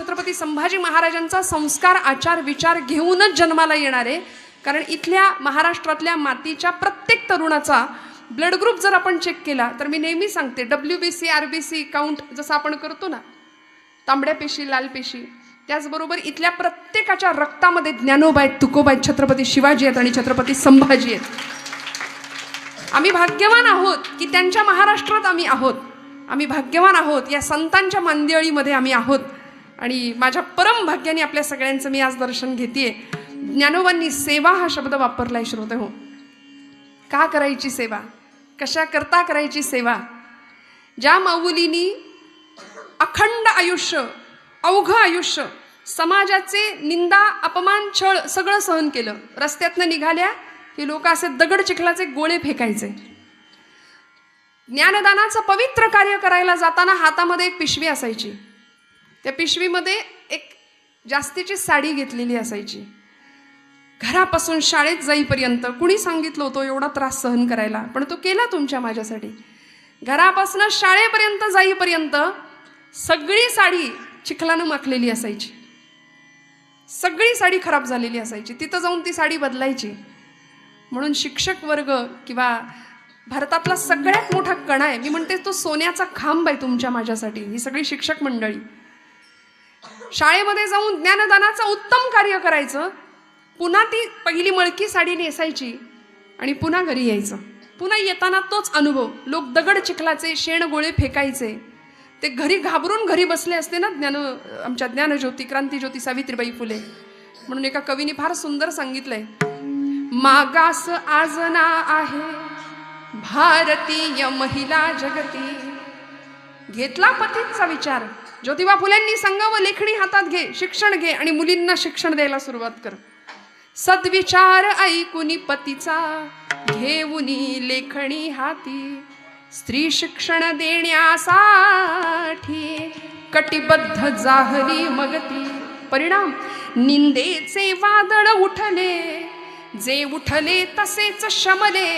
छत्रपती संभाजी महाराजांचा संस्कार आचार विचार घेऊनच जन्माला येणार आहे. कारण इथल्या महाराष्ट्रातल्या मातीच्या प्रत्येक तरुणाचा ब्लड ग्रुप जर आपण चेक केला तर मी नेहमी सांगते WBC RBC काउंट जसं आपण करतो ना, तांबड्या पेशी लाल पेशी, त्याचबरोबर इथल्या प्रत्येकाच्या रक्तामध्ये ज्ञानोबा आहेत, तुकोबा आहेत, छत्रपती शिवाजी आहेत आणि छत्रपती संभाजी आहेत. आम्ही भाग्यवान आहोत की त्यांच्या महाराष्ट्रात आम्ही आहोत. आम्ही भाग्यवान आहोत या संतांच्या मांदियाळीमध्ये आम्ही आहोत. आणि माझ्या परम भाग्याने आपल्या सगळ्यांचं मी आज दर्शन घेतेय. ज्ञानोबांनी सेवा हा शब्द वापरलाय श्रोते हो. का करायची सेवा, कशा करता करायची सेवा. ज्या माऊलींनी अखंड आयुष्य अवघ आयुष्य समाजाचे निंदा अपमान छळ सगळं सहन केलं. रस्त्यातनं निघाल्या की लोक असे दगड चिखलाचे गोळे फेकायचे. ज्ञानदानाचं पवित्र कार्य करायला जाताना हातामध्ये एक पिशवी असायची. त्या पिशवीमध्ये एक जास्तीची साडी घेतलेली असायची. घरापासून शाळेत जाईपर्यंत कुणी सांगितलं होतं एवढा त्रास सहन करायला, पण तो केला तुमच्या माझ्यासाठी. घरापासून शाळेपर्यंत जाईपर्यंत सगळी साडी चिखलानं माखलेली असायची. सगळी साडी खराब झालेली असायची. तिथं जाऊन ती साडी बदलायची. म्हणून शिक्षक वर्ग किंवा भारतातला सगळ्यात मोठा कणा आहे, मी म्हणते तो सोन्याचा खांब आहे तुमच्या माझ्यासाठी, ही सगळी शिक्षक मंडळी. शाळेमध्ये जाऊन ज्ञानदानाचं उत्तम कार्य करायचं, पुन्हा ती पहिली मळकी साडी नेसायची आणि पुन्हा घरी यायचं. पुन्हा येताना तोच अनुभव. लोक दगड चिखलाचे शेण गोळे फेकायचे. ते घरी घाबरून घरी बसले असते ना. आमच्या ज्ञानज्योती क्रांतीज्योती सावित्रीबाई फुले म्हणून एका कवीने फार सुंदर सांगितलंय. मागास आजना आहे भारतीय महिला जगती. घेतला पतीचा विचार. ज्योतिबा फुलेंनी सांगावं, लेखणी हातात घे, शिक्षण घे आणि मुलींना शिक्षण द्यायला सुरुवात कर. सद्विचार ऐकुनी पतीचा घेऊनी लेखणी हाती. स्त्री शिक्षण देण्यासाठी कटिबद्ध जाहली मगती. परिणाम निंदेचे वादळ उठले, जे उठले तसेच शमले.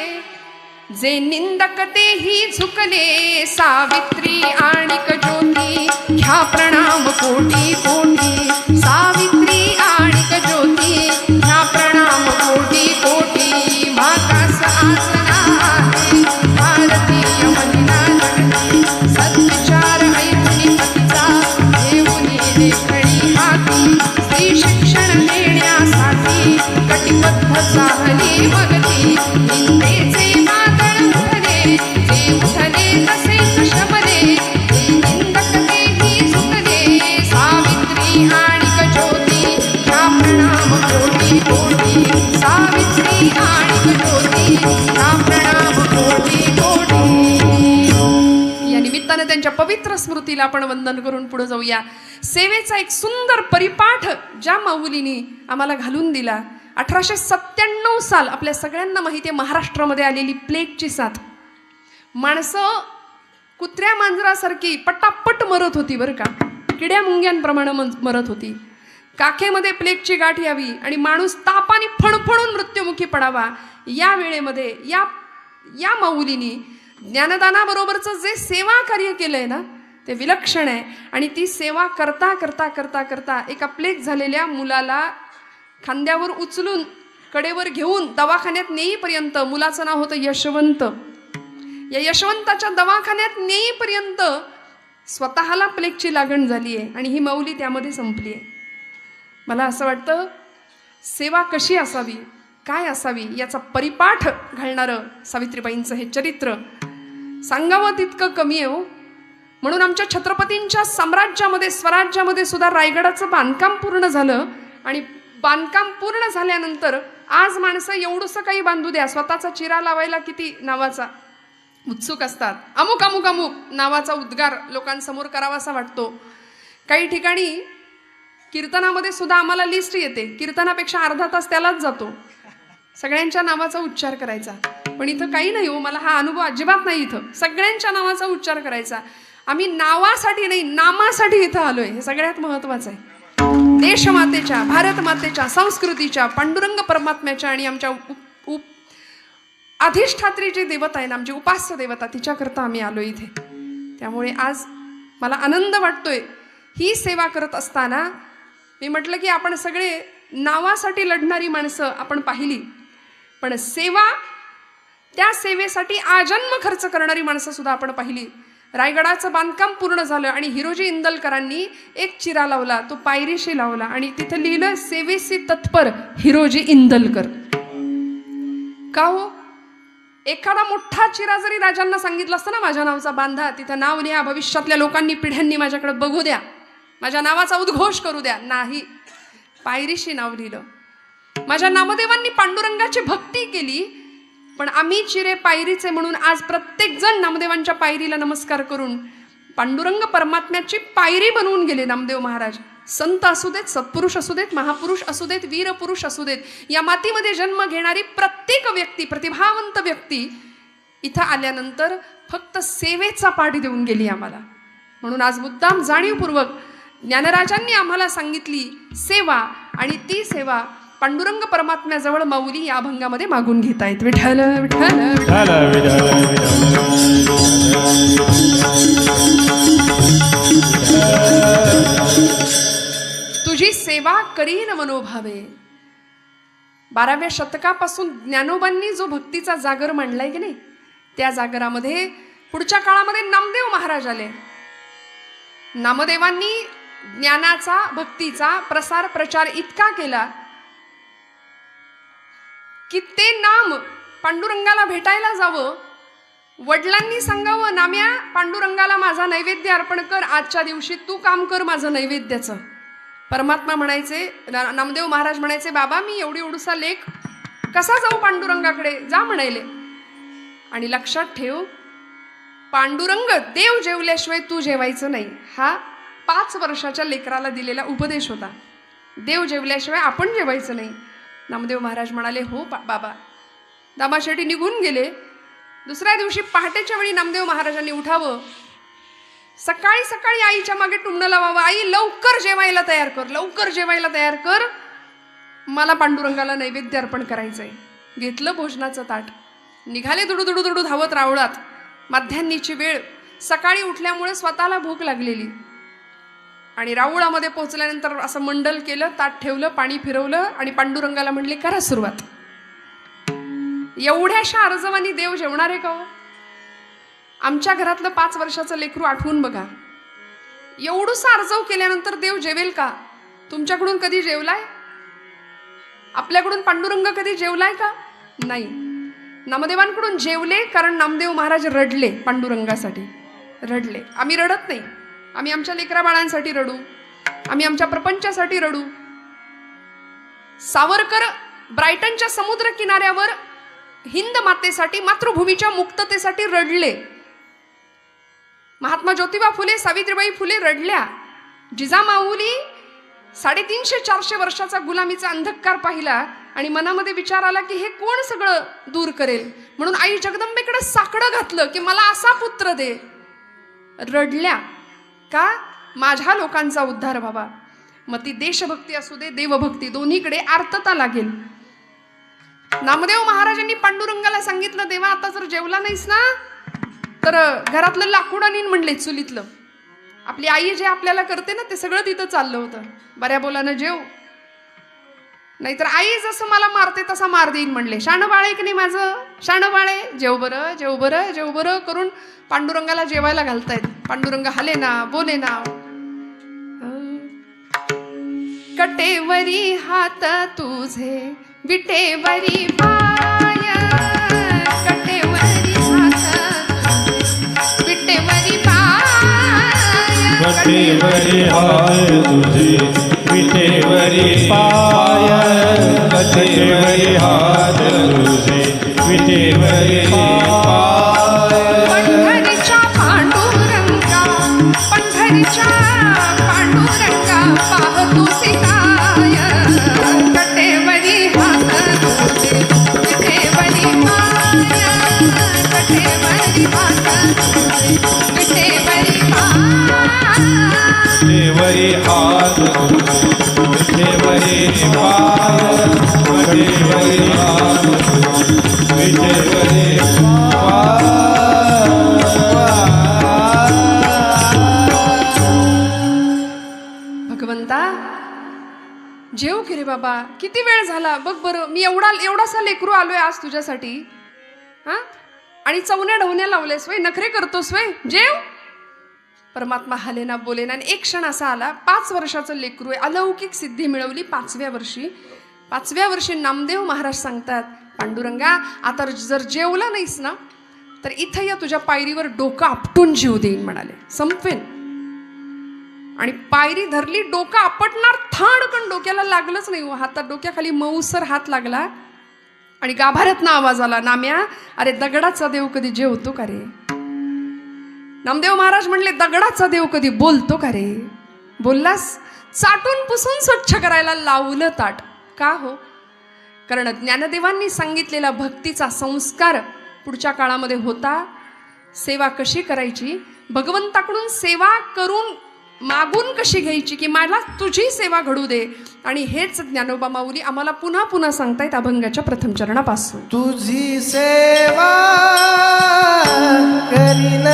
जे निंदक तेही झुकले, सावित्री आणिक ज्योती घ्या प्रणाम कोटी कोटी. सावित्री आणिक ज्योती घ्या प्रणाम कोटी कोटी. मागास आसना आहे भारतीय महिला जगती. सद्विचार ऐकुनी पतीचा घेऊनी लेखणी हाती. स्त्री शिक्षण देण्यासाठी कटिबद्ध जाहली मगती. निंदेचे वादळ उठले, जे उठले तसेच शमले. जे निंदक तेही झुकले, सावित्री आणिक ज्योती घ्या प्रणाम कोटी कोटी. सावित्री आणिक ज्योती घ्या प्रणाम कोटी कोटी. या निमित्ताने त्यांच्या पवित्र स्मृतीला आपण वंदन करून पुढे जाऊया. सेवेचा एक सुंदर परिपाठ ज्या माऊलींनी आम्हाला घालून दिला. 1897 साल, आपल्या सगळ्यांना माहिती आहे, महाराष्ट्रामध्ये आलेली प्लेगची साथ. माणसं कुत्र्या मांजरासारखी पटापट मरत होती बरं का. किड्या मुंग्यांप्रमाणे मरत होती. काखेमध्ये प्लेगची गाठ यावी आणि माणूस तापाने फणफणून मृत्युमुखी पडावा. या वेळेमध्ये या माऊलींनी ज्ञानदानाबरोबरचं जे सेवा कार्य केलंय ना, ते विलक्षण आहे. आणि ती सेवा करता करता करता करता एका प्लेग झालेल्या मुलाला खांद्यावर उचलून कडेवर घेऊन दवाखान्यात नेईपर्यंत, मुलाचं नाव होतं यशवंत, या यशवंताच्या दवाखान्यात नेईपर्यंत स्वतःला प्लेगची लागण झाली आहे आणि ही माऊली त्यामध्ये संपली आहे. मला असं वाटतं सेवा कशी असावी, काय असावी याचा परिपाठ घालणारं सावित्रीबाईंचं हे चरित्र सांगावं तितकं कमी आहे हो. म्हणून आमच्या छत्रपतींच्या साम्राज्यामध्ये स्वराज्यामध्ये सुद्धा रायगडाचं बांधकाम पूर्ण झालं. आणि बांधकाम पूर्ण झाल्यानंतर आज माणसं एवढंसं काही बांधू द्या, स्वतःचा चिरा लावायला किती नावाचा उत्सुक असतात. अमुक अमुक अमुक नावाचा उद्गार लोकांसमोर करावासा वाटतो. काही ठिकाणी कीर्तनामध्ये सुद्धा आम्हाला लिस्ट येते, कीर्तनापेक्षा अर्धा तास त्यालाच जातो सगळ्यांच्या नावाचा उच्चार करायचा. पण इथं काही नाही हो, मला हा अनुभव अजिबात नाही. इथं सगळ्यांच्या नावाचा उच्चार करायचा. आम्ही नावासाठी नाही, नामासाठी इथं आलोय, हे सगळ्यात महत्वाचं आहे. देशमातेच्या, भारत मातेच्या, संस्कृतीच्या, पांडुरंग परमात्म्याच्या आणि आमच्या अधिष्ठात्री जी देवता आहे ना, आमची उपास्य देवता, तिच्याकरता आम्ही आलो इथे. त्यामुळे आज मला आनंद वाटतोय. ही सेवा करत असताना मी म्हटलं की आपण सगळे नावासाठी लढणारी माणसं आपण पाहिली, पण सेवा, त्या सेवेसाठी आजन्म खर्च करणारी माणसं सुद्धा आपण पाहिली. रायगडाचं बांधकाम पूर्ण झालं आणि हिरोजी इंदलकरांनी एक चिरा लावला, तो पायरीशी लावला आणि तिथं लिहिलं सेवेसी तत्पर हिरोजी इंदलकर. का हो? एखादा मोठा चिरा जरी राजांना सांगितलं असतं ना, माझ्या नावाचा बांधा, तिथं नाव लिहा, भविष्यातल्या लोकांनी पिढ्यांनी माझ्याकडे बघू द्या, माझ्या नावाचा उद्घोष करू द्या, नाही, पायरीशी नाव लिहिलं. माझ्या नामदेवांनी पांडुरंगाची भक्ती केली, पण आम्ही चिरे पायरीचे म्हणून आज प्रत्येक जण नामदेवांच्या पायरीला नमस्कार करून पांडुरंग परमात्म्याची पायरी बनवून गेले नामदेव महाराज. संत असू देत, सत्पुरुष असू देत, महापुरुष असू देत, वीरपुरुष असू देत, या मातीमध्ये जन्म घेणारी प्रत्येक व्यक्ती, प्रतिभावंत व्यक्ती इथं आल्यानंतर फक्त सेवेचा पाठ देऊन गेली आम्हाला. म्हणून आज मुद्दाम जाणीवपूर्वक ज्ञानराजांनी आम्हाला सांगितली सेवा, आणि ती सेवा पांडुरंग परमात्म्याजवळ माऊली या अभंगामध्ये मागून घेता येत. विठ्ठल विठ्ठल तुझी सेवा करीन मनोभावे. 12व्या शतकापासून ज्ञानोबांनी जो भक्तीचा जागर मांडलाय की नाही, त्या जागरामध्ये पुढच्या काळामध्ये नामदेव महाराज आले. नामदेवांनी ज्ञानाचा, भक्तीचा प्रसार प्रचार इतका केला की ते नाम पांडुरंगाला भेटायला जावं, वडिलांनी सांगावं, नाम्या पांडुरंगाला माझा नैवेद्य अर्पण कर, आजच्या दिवशी तू काम कर माझं नैवेद्याचं. परमात्मा म्हणायचे, नामदेव महाराज म्हणायचे, बाबा मी एवढूसा लेख कसा जाऊ पांडुरंगाकडे, जा म्हणायले. आणि लक्षात ठेव, पांडुरंग देव जेवल्याशिवाय तू जेवायचं नाही, हा 5 वर्षाच्या लेकराला दिलेला उपदेश होता. देव जेवल्याशिवाय आपण जेवायचं नाही. नामदेव महाराज म्हणाले, हो बाबा. दामाशेटी निघून गेले. दुसऱ्या दिवशी पहाटेच्या वेळी नामदेव महाराजांनी उठावं, सकाळी सकाळी आईच्या मागे टुमणं लावावं, आई लवकर जेवायला तयार कर, लवकर जेवायला तयार कर, मला पांडुरंगाला नैवेद्य अर्पण करायचंय. घेतलं भोजनाचं ताट, निघाले दुडू धावत रावळात. माध्यान्नीची वेळ, सकाळी उठल्यामुळे स्वतःला भूक लागलेली, आणि राऊळामध्ये पोहोचल्यानंतर असं मंडल केलं, ताट ठेवलं, पाणी फिरवलं आणि पांडुरंगाला म्हणले, करा सुरुवात. एवढ्याशा अर्जवानी देव जेवणार आहे का हो? आमच्या घरातलं 5 वर्षाचं लेकरू आठवून बघा, एवढूसा अर्जव केल्यानंतर देव जेवेल का? तुमच्याकडून कधी जेवलाय? आपल्याकडून पांडुरंग कधी जेवलाय का? नाही. नामदेवांकडून जेवले, कारण नामदेव महाराज रडले, पांडुरंगासाठी रडले. आम्ही रडत नाही, आम्ही आमच्या लेकरा बाळांसाठी रडू, आम्ही आमच्या प्रपंचासाठी रडू. सावरकर ब्रायटनच्या समुद्र किनाऱ्यावर हिंद मातेसाठी, मातृभूमीच्या मुक्ततेसाठी रडले. महात्मा ज्योतिबा फुले, सावित्रीबाई फुले रडल्या. जिजामाऊली 350-400 वर्षाचा गुलामीचा अंधकार पाहिला आणि मनामध्ये विचार आला की हे कोण सगळं दूर करेल, म्हणून आई जगदंबेकडे साकडं घातलं की मला असा पुत्र दे. रडल्या का? माझ्या लोकांचा उद्धार व्हावा. मग ती देशभक्ती असू दे, देवभक्ती, दोन्हीकडे आर्तता लागेल. नामदेव महाराजांनी पांडुरंगाला सांगितलं, देवा आता जर जेवला नाहीस ना तर घरातलं लाकूड आणीन म्हणले, चुलीतलं. आपली आई जे आपल्याला करते ना ते सगळं तिथं चाललं होतं. बऱ्या बोलानं जेव, नाहीतर आई जसं मला मारते तसा मार देईन म्हणले. शाणं बाळे की नाही माझं, शाणं बाळे, जेव बरं, जेव बरं, जेव बरं करून पांडुरंगाला जेवायला घालतायत. पांडुरंग हले ना, बोले ना. कटेवरी हात तुझे, विटेवरी पाय, कटेवरी हात तुझे, विटेवरी पाय, कटेवरी हात तुझे, विटेवरी पाय, कटेवरी हात तुझे, विटेवरी पाय. पंढरीच्या पांडुरंगा, पंढरीच्या पांडुरंगा, पाहतो सिकाय, कटेवरी हात तुझे, विटेवरी पाय, कटेवरी हात तुझे, विटेवरी पाय. देवरी हात विटेवरी पाय, कटेवरी हात विटेवरी पाय. जेव की रे बाबा, किती वेळ झाला बघ बरं. मी एवढासा लेकरू आलोय आज तुझ्यासाठी, हा? आणि चवण्या ढवण्या लावलेस वय, नखरे करतोस वय, जेव. परमात्मा हलेना बोलेना. आणि एक क्षण असा आला, 5 वर्षाचं लेकरू आहे, अलौकिक सिद्धी मिळवली 5व्या वर्षी नामदेव महाराज सांगतात, पांडुरंगा आता जर जेवला नाहीस ना तर इथं या तुझ्या पायरीवर डोकं आपटून जीव देईन म्हणाले, संपवेन. आणि पायरी धरली, डोकं आपटणार, थाडकन डोक्याला लागलंच नाही, हातात डोक्याखाली मऊसर हात लागला आणि गाभाऱ्यातनं आवाज आला, नाम्या अरे दगडाचा देव कधी जेवतो का रे? नामदेव महाराज म्हणले, दगडाचा देव कधी बोलतो का रे? बोललास? चाटून पुसून स्वच्छ करायला लावलं ताट. का हो? कारण ज्ञानदेवांनी सांगितलेला भक्तीचा संस्कार पुढच्या काळामध्ये होता. सेवा कशी करायची, भगवंताकडून सेवा करून मागून कशी घ्यायची, की मला तुझी सेवा घडू दे. आणि हेच ज्ञानोबा माऊली आम्हाला पुन्हा पुन्हा सांगतायत अभंगाच्या प्रथम चरणापासून. तुझी सेवा करीन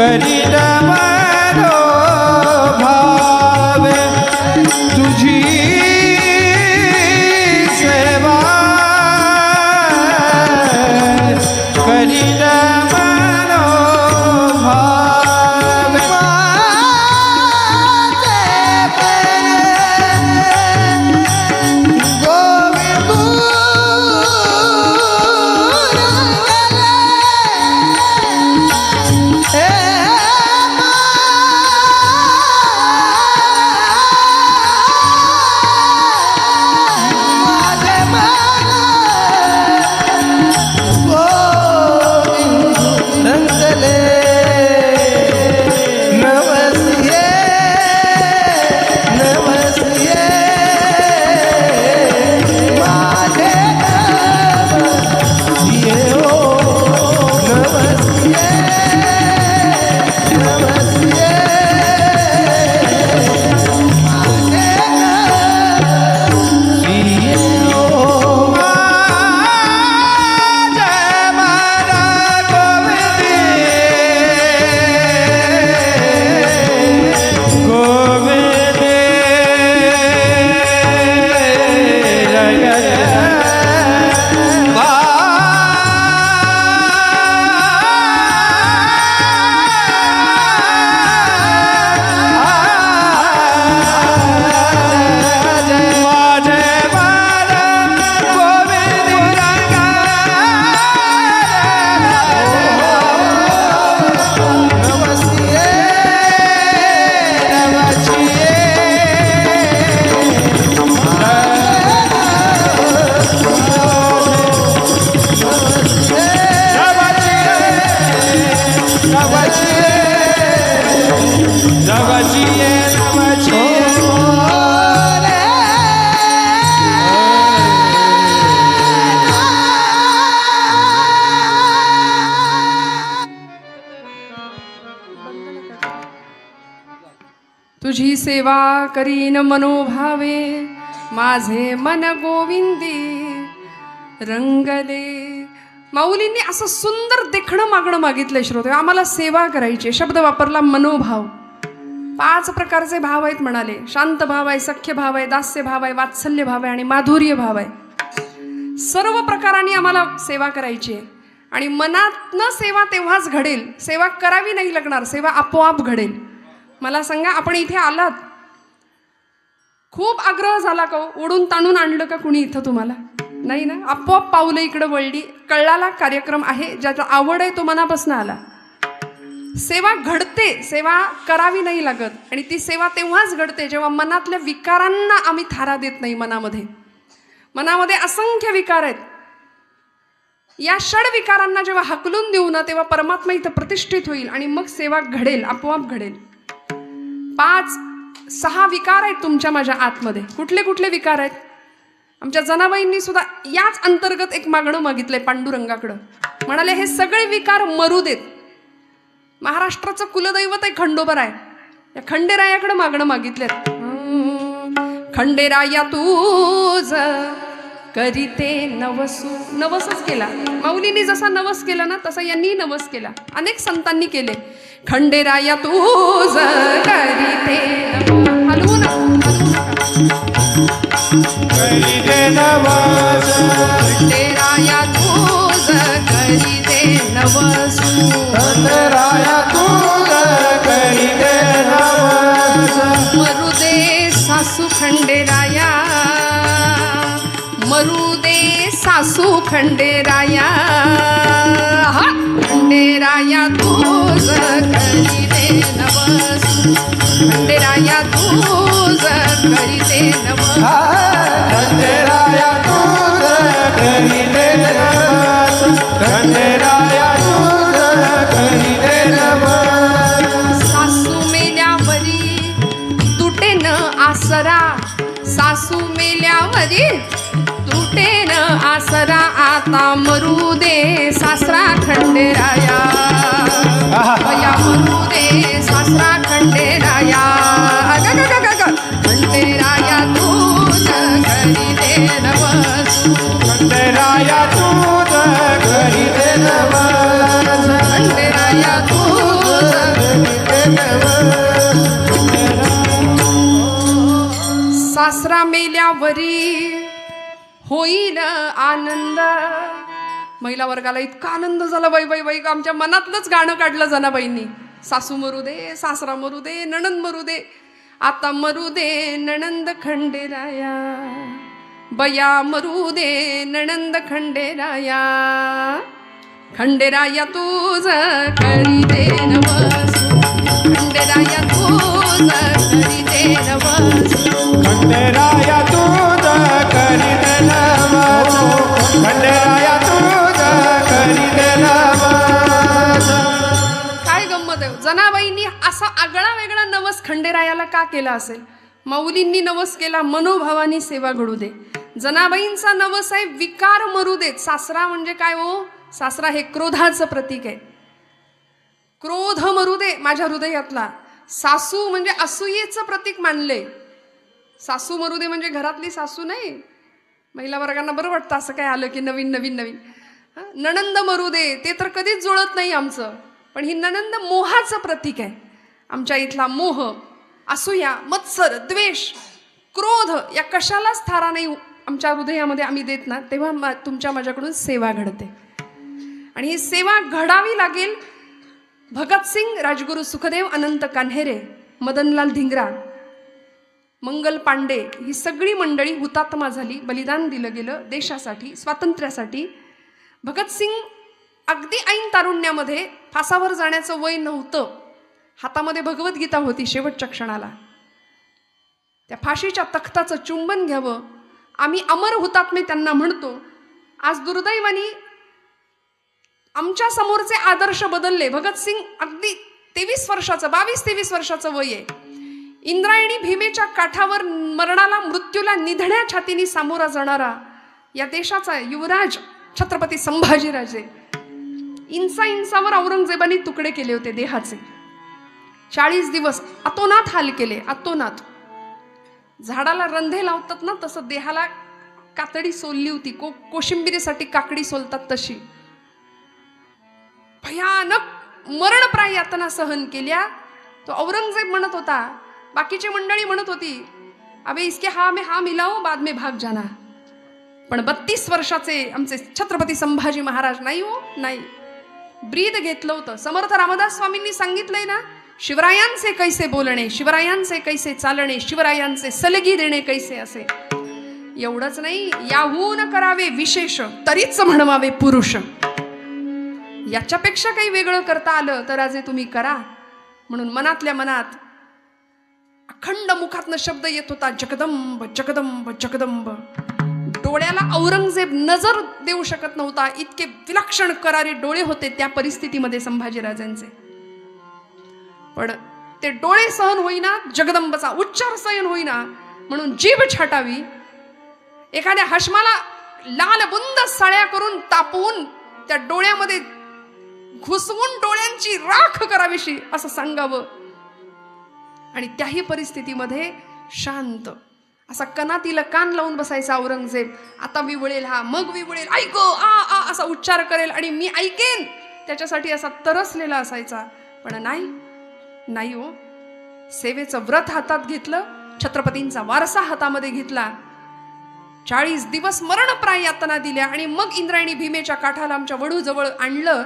करीन मनो भावे, तुझी सेवा करीन मनो भावे. तुझी सेवा करीन मनोभावे, माझे मन गोविंदी रंगले. माऊलींनी असं सुंदर देखणं मागणं मागितलंय श्रोते. आम्हाला सेवा करायची, शब्द वापरला मनोभाव. 5 प्रकारचे भाव आहेत म्हणाले. शांत भाव आहे, सख्य भाव आहे, दास्य भाव आहे, वात्सल्य भाव आहे आणि माधुर्य भाव आहे. सर्व प्रकारांनी आम्हाला सेवा करायची आहे आणि मनातनं सेवा तेव्हाच घडेल. सेवा करावी नाही लागणार, सेवा आपोआप घडेल. मला सांगा, आपण इथे आलात, खूप आग्रह झाला का? ओढून ताणून आणलं का कुणी इथं तुम्हाला? नाही ना, आपोआप पावलं इकडं वळली. कळाला कार्यक्रम आहे, ज्याचा आवड आहे तो मनापासून आला. सेवा घडते, सेवा करावी नाही लागत आणि ती सेवा तेव्हाच घडते जेव्हा मनातल्या विकारांना आम्ही थारा देत नाही. मनामध्ये असंख्य विकार आहेत. या षड विकारांना जेव्हा हकलून देऊ ना, तेव्हा परमात्मा इथं प्रतिष्ठित होईल आणि मग सेवा घडेल, आपोआप घडेल. 5-6 विकार आहेत तुमच्या माझ्या आतमध्ये. कुठले कुठले विकार आहेत? आमच्या जनाबाईंनी सुद्धा याच अंतर्गत एक मागणं मागितलंय पांडुरंगाकडं. म्हणाले, हे सगळे विकार मरू देत. महाराष्ट्राचं कुलदैवत आहे खंडोबराय, या खंडेरायाकडे मागणं मागितलेत. खंडेराया तूज करीते नवसू. नवसच केला माऊलींनी, जसा नवस केला ना तसा यांनी नवस केला, अनेक संतांनी केले. खंडेराया तूज करीते हलवू नका, करीते नवस. खंडेराया तूज करीते नवसू. खंडेराया तूज करीते नवस. मरुदे सासू खंडेराया, मरुदे सासू खंडेराया. खंडेराया तूज करीते नवसू. खंडेराया तूज करीते नवसू. खंडेराया तूज करीते नवस. खंडेराया तूज करीते नवस. सासू मेल्यावरी तुटे न आसरा, सासू मेल्यावरी तुटे न आसरा. आता मरू दे सासरा खंडेराया, या मरू दे सासरा खंडेराया. खंडेराया तूज करीते नवसू. खंडेराया तूज करीते नवस. खंडेराया तूज करीते नवस. सासरा मेल्यावरी होईल आनंद. महिला वर्गाला इतका आनंद झाला, बाई बाई बाई, आमच्या मनातलंच गाणं काढलं जनाबाईंनी. सासू मरू दे, सासरा मरू दे, नणंद मरू दे. आता मरू दे नणंद खंडेराया, बया मरू दे नणंद खंडेराया. खंडेराया तूज करीते नवसू. खंडेराया तूज करीते नवसू. खंडेराया तूज करीते नवस. खंडेराया तूज करीते नवस. काय गंमत आहे, जनाबाईंनी असा आगळा वेगळा नवस खंडेरायाला का केला असेल? माऊलींनी नवस केला, मनोभावानी सेवा घडू दे. जनाबाईंचा नवस आहे, विकार मरू देत. सासरा म्हणजे काय हो? सासरा हे क्रोधाचं प्रतीक आहे. क्रोध मरू दे माझ्या हृदयातला. सासू म्हणजे असूयेचं प्रतीक मानले. सासू मरू दे म्हणजे घरातली सासू नाही. महिला वर्गांना बरं वाटतं असं काय आलं की नवीन नवीन नवीन. नणंद मरू दे, ते तर कधीच जुळत नाही आमचं. पण ही नणंद मोहाचं प्रतीक आहे. आमच्या इथला मोह, असूया, मत्सर, द्वेष, क्रोध या कशालाच थारा नाही आमच्या हृदयामध्ये आम्ही देत ना, तेव्हा तुमच्या माझ्याकडून सेवा घडते. आणि ही सेवा घडावी लागेल. भगतसिंग, राजगुरू सुखदेव, अनंत कान्हेरे, मदनलाल धिंगरा, मंगल पांडे ही सगळी मंडळी हुतात्मा झाली, बलिदान दिलं गेलं देशासाठी, स्वातंत्र्यासाठी. भगतसिंग अगदी ऐन तारुण्यामध्ये, फासावर जाण्याचं वय नव्हतं, हातामध्ये भगवद्गीता होती शेवटच्या क्षणाला. त्या फाशीच्या तख्ताचं चुंबन घ्यावं, आम्ही अमर हुतात्मे त्यांना म्हणतो. आज दुर्दैवानी आमच्या समोरचे आदर्श बदलले. भगतसिंग अगदी 23 वर्षाचं, 22-23 वर्षाचं वय आहे. इंद्रायणी भीमेच्या काठावर मरणाला, मृत्यूला निधड्या छातीने सामोरा जाणारा या देशाचा युवराज छत्रपती संभाजीराजे. इंचावर औरंगजेबाने तुकडे केले होते देहाचे. 40 दिवस अतोनात हाल केले, अतोनात. झाडाला रंधे लावतात ना तसं देहाला कातडी सोलली होती. कोशिंबिरीसाठी काकडी सोलतात तशी. भयानक मरणप्राय यातना सहन केल्या. तो औरंगजेब म्हणत होता, बाकीची मंडळी म्हणत होती, अबे इसके हाँ में हाँ मिलाओ बाद में भाग जाना. पण 32 वर्षाचे आमचे छत्रपती संभाजी महाराज नाही हो, नाही, ब्रीद घेतलं होतं. समर्थ रामदास स्वामींनी सांगितलंय ना, शिवरायांचे कैसे बोलणे, शिवरायांचे कैसे चालणे, शिवरायांचे सलगी देणे कैसे असे. एवढंच नाही, याहून करावे विशेष तरीच म्हणवावे पुरुष. याच्यापेक्षा काही वेगळं करता आलं तर राजे तुम्ही करा. म्हणून मनातल्या मनात अखंड मुखातनं शब्द येत होता, जगदंब जगदंब जगदंब. डोळ्याला औरंगजेब नजर देऊ शकत नव्हता, इतके विलक्षण करारी डोळे होते त्या परिस्थितीमध्ये संभाजीराजांचे. पण ते डोळे सहन होईना, जगदंबचा उच्चार सहन होईना, म्हणून जीभ छाटावी, एखाद्या हशमाला लाल बुंद साळ्या करून तापवून त्या डोळ्यामध्ये घुसवून डोळ्यांची राख करावीशी असं सांगावं. आणि त्याही परिस्थितीमध्ये शांत असा कणातीला कान लावून बसायचा औरंगजेब. आता विवळेल हा, मग विवळेल, ऐक आ आ असा उच्चार करेल आणि मी ऐकेन, त्याच्यासाठी असा तरसलेला असायचा. पण नाही हो, सेवेचं व्रत हातात घेतलं, छत्रपतींचा वारसा हातामध्ये घेतला, 40 दिवस मरणप्राय यातना दिल्या आणि मग इंद्रायणी भीमेच्या काठाला आमच्या वडूजवळ आणलं.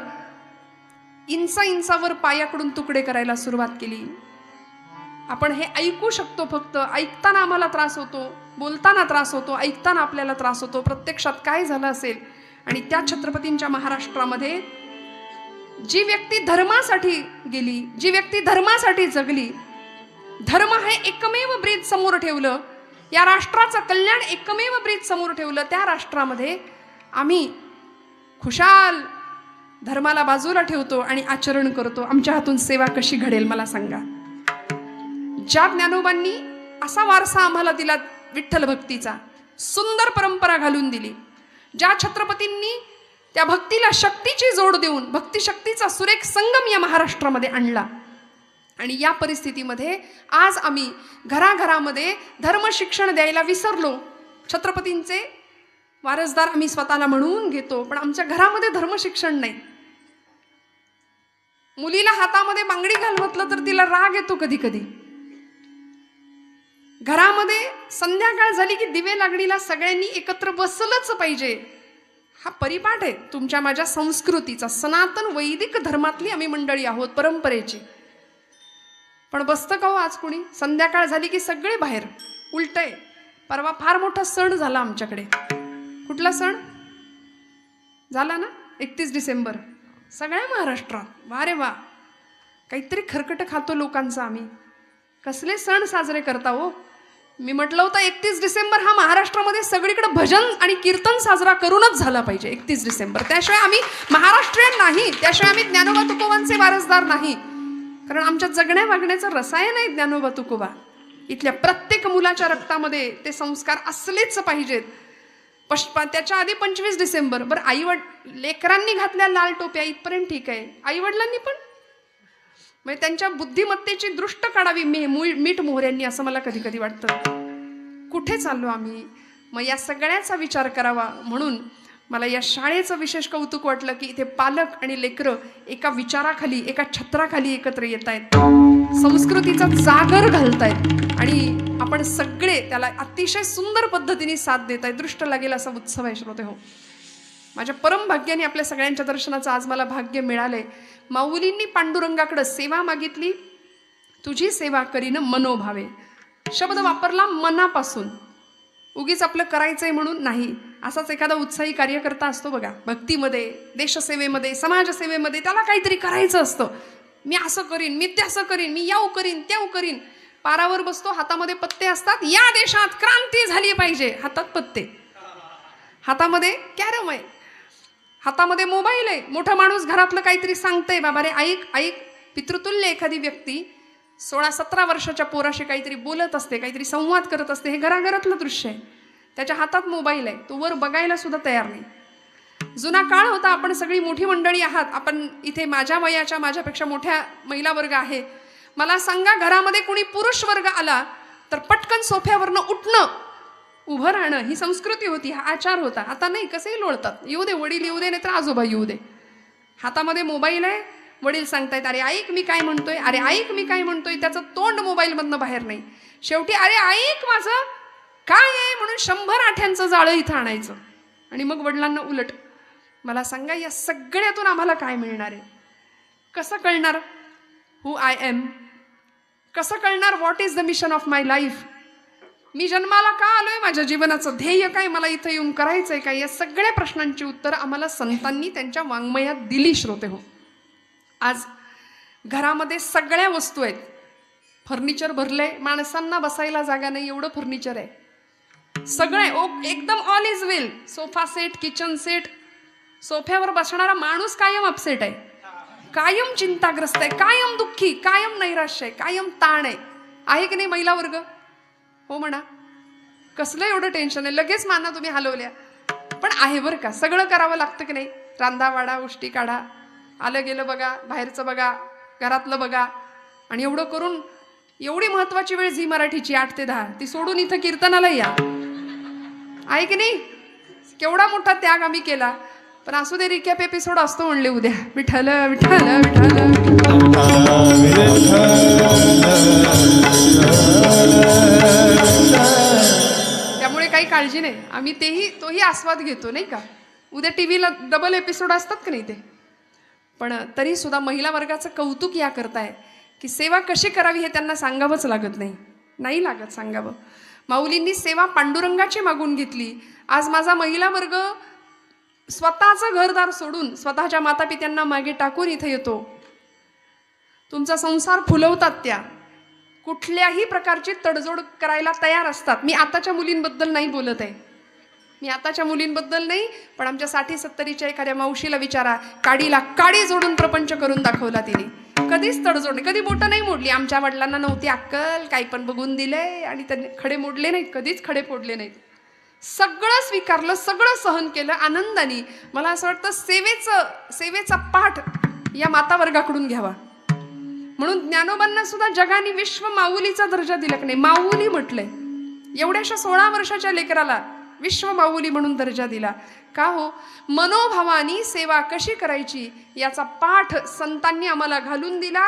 इंचावर पायाकडून तुकडे करायला सुरुवात केली. आपण हे ऐकू शकतो, फक्त ऐकताना आम्हाला त्रास होतो, बोलताना त्रास होतो, ऐकताना आपल्याला त्रास होतो. प्रत्यक्षात काय झालं असेल. आणि त्या छत्रपतींच्या महाराष्ट्रामध्ये जी व्यक्ती धर्मासाठी गेली, जी व्यक्ती धर्मासाठी जगली, धर्म हे एकमेव ब्रीद समोर ठेवलं, या राष्ट्राचं कल्याण एकमेव ब्रीद समोर ठेवलं, त्या राष्ट्रामध्ये आम्ही खुशाल धर्माला बाजूला ठेवतो आणि आचरण करतो. आमच्या हातून सेवा कशी घडेल मला सांगा. ज्या ज्ञानोबांनी असा वारसा आम्हाला दिला विठ्ठल भक्तीचा, सुंदर परंपरा घालून दिली, ज्या छत्रपतींनी त्या भक्तीला शक्तीची जोड देऊन भक्ती शक्तीचा सुरेख संगम या महाराष्ट्रामध्ये आणला. आणि या परिस्थितीमध्ये आज आम्ही घराघरामध्ये धर्म शिक्षण द्यायला विसरलो. छत्रपतींचे वारसदार आम्ही स्वतःला म्हणून घेतो, पण आमच्या घरामध्ये धर्म शिक्षण नाही. मुलीला हातामध्ये बांगडी घाल म्हटलं तर तिला राग येतो कधी कधी. घरामध्ये संध्याकाळ झाली की दिवे लागणीला सगळ्यांनी एकत्र बसलंच पाहिजे, हा परिपाठ आहे तुमच्या माझ्या संस्कृतीचा. सनातन वैदिक धर्मातली आम्ही मंडळी आहोत, परंपरेची. पण बसतं का हो आज कुणी? संध्याकाळ झाली की सगळे बाहेर. उलटय, परवा फार मोठा सण झाला आमच्याकडे. कुठला सण झाला ना? 31 डिसेंबर. सगळ्या महाराष्ट्रात वा रे वा, काहीतरी खरकट खातो लोकांचा आम्ही. कसले सण साजरे करता हो? मी म्हटलं होतं 31 डिसेंबर हा महाराष्ट्रामध्ये सगळीकडे भजन आणि कीर्तन साजरा करूनच झाला पाहिजे 31 डिसेंबर. त्याशिवाय आम्ही महाराष्ट्रीयन नाही, त्याशिवाय आम्ही ज्ञानोबा तुकोबांचे वारसदार नाही. कारण आमच्या जगण्या वागण्याचं रसायन आहे ज्ञानोबा तुकोबा. इथल्या प्रत्येक मुलाच्या रक्तामध्ये ते संस्कार असलेच पाहिजेत. त्याच्या आधी 25 डिसेंबर. बरं, लेकरांनी घातल्या लाल टोप्या इथपर्यंत ठीक आहे, आईवडिलांनी पण म्हणजे त्यांच्या बुद्धिमत्तेची दृष्ट काढावी मीठ मोहऱ्यांनी, असं मला कधी कधी वाटतं. कुठे चाललो आम्ही? मग या सगळ्याचा विचार करावा. म्हणून मला या शाळेचं विशेष कौतुक वाटलं की इथे पालक आणि लेकरं एका विचाराखाली, एका छत्राखाली एकत्र येत आहेत, संस्कृतीचा जागर घालतायत आणि आपण सगळे त्याला अतिशय सुंदर पद्धतीने साथ देत आहेत. दृष्ट लागेल असा उत्सव आहे श्रोते हो. माझ्या परम भाग्याने आपल्या सगळ्यांच्या दर्शनाचं आज मला भाग्य मिळालंय. माऊलींनी पांडुरंगाकडे सेवा मागितली, तुझी सेवा करीन मनोभावे. शब्द वापरला मनापासून, उगीच आपलं करायचंय म्हणून नाही. असाच एखादा उत्साही कार्यकर्ता असतो बघा, भक्तीमध्ये, देशसेवेमध्ये, समाजसेवेमध्ये, त्याला काहीतरी करायचं असतं. मी असं करीन, मी तसं करीन, मी याव करीन, त्याव करीन. पारावर बसतो, हातामध्ये पत्ते असतात, या देशात क्रांती झाली पाहिजे, हातात पत्ते, हातामध्ये कॅरम आहे, हातामध्ये मोबाईल आहे. मोठा माणूस घरातलं काहीतरी सांगतंय, बाबा रे ऐक ऐक. पितृतुल्य एखादी व्यक्ती 16-17 वर्षाच्या पोराशी काहीतरी बोलत असते, काहीतरी संवाद करत असते. हे घराघरातलं दृश्य आहे. त्याच्या हातात मोबाईल आहे, तो वर बघायला सुद्धा तयार नाही. जुना काळ होता, आपण सगळी मोठी मंडळी आहात, आपण इथे माझ्या वयाच्या, माझ्यापेक्षा मोठ्या महिला वर्ग आहे. मला सांगा, घरामध्ये कुणी पुरुष वर्ग आला तर पटकन सोफ्यावरनं उठणं, उभं राहणं, ही संस्कृती होती, हा आचार होता. आता नाही, कसेही लोळतात, येऊ दे वडील, येऊ दे, नाही तर आजोबा येऊ दे. हातामध्ये मोबाईल आहे, वडील सांगतायत अरे ऐक मी काय म्हणतोय, अरे ऐक मी काय म्हणतोय, त्याचं तोंड मोबाईलमधनं बाहेर नाही. शेवटी अरे ऐक माझं काय आहे म्हणून 100 आठ्यांचं जाळं इथं आणायचं. आणि मग वडिलांना उलट, मला सांगा या सगळ्यातून आम्हाला काय मिळणार आहे? कसं कळणार हू आय एम? कसं कळणार what is the mission of my life? मी जन्माला का आलोय? माझ्या जीवनाचं ध्येय काय? मला इथं येऊन करायचंय काय? या सगळ्या प्रश्नांची उत्तरं आम्हाला संतांनी त्यांच्या वाङ्मयात दिली. श्रोते हो, आज घरामध्ये सगळ्या वस्तू आहेत, फर्निचर भरलंय, माणसांना बसायला जागा नाही एवढं फर्निचर आहे. सगळे एकदम all is well. Sofa set, kitchen set. सोफ्यावर बसणारा माणूस कायम अपसेट आहे, कायम चिंताग्रस्त आहे, कायम दुःखी, कायम नैराश्य आहे, कायम ताण आहे की नाही महिला वर्ग? हो म्हणा. कसलं एवढं टेन्शन आहे? लगेच माना तुम्ही हलवल्या. पण आहे बरं का, सगळं करावं लागतं की नाही? रांधा वाडा, उष्टी काढा, आलं गेलं बघा, बाहेरचं बघा, घरातलं बघा. आणि एवढं करून एवढी महत्वाची वेळ झी मराठीची 8 ते 10 ती सोडून इथं कीर्तनाला या. आहे की नाही? केवढा मोठा त्याग आम्ही केला. पण असू दे, रिकॅप एपिसोड असतो म्हणले उद्या. विठ्ठल विठ्ठल विठ्ठल. त्यामुळे काही काळजी नाही, आम्ही तोही आस्वाद घेतो नाही का. उद्या टीव्हीला डबल एपिसोड असतात का नाही ते. पण तरी सुद्धा महिला वर्गाचं कौतुक या करताय की सेवा कशी करावी हे त्यांना सांगावंच लागत नाही लागत सांगावं. माऊलींनी सेवा पांडुरंगाची मागून घेतली. आज माझा महिला वर्ग स्वतःचं घरदार सोडून, स्वतःच्या मातापित्यांना मागे टाकून इथे येतो. तुमचा संसार फुलवतात, त्या कुठल्याही प्रकारची तडजोड करायला तयार असतात. मी आताच्या मुलींबद्दल नाही बोलत आहे, मी आताच्या मुलींबद्दल नाही, पण आमच्या 60-70च्या एखाद्या मावशीला विचारा, काडीला काडी जोडून प्रपंच करून दाखवला तिने. कधीच तडजोड नाही, कधी बोटं नाही मोडली. आमच्या वडिलांना नव्हती अक्कल, काही पण बघून दिलंय आणि त्यांनी खडे मोडले नाहीत, कधीच खडे फोडले नाहीत. सगळं स्वीकारलं, सगळं सहन केलं आनंदाने. मला असं वाटतं सेवेचा पाठ या माता वर्गाकडून घ्यावा. म्हणून ज्ञानोबांना सुद्धा जगाने विश्व माऊलीचा दर्जा दिला की नाही. माऊली म्हटलंय, एवढ्याशा 16 वर्षाच्या लेकराला विश्व माऊली म्हणून दर्जा दिला. का हो? मनोभावानी सेवा कशी करायची याचा पाठ संतांनी आम्हाला घालून दिला.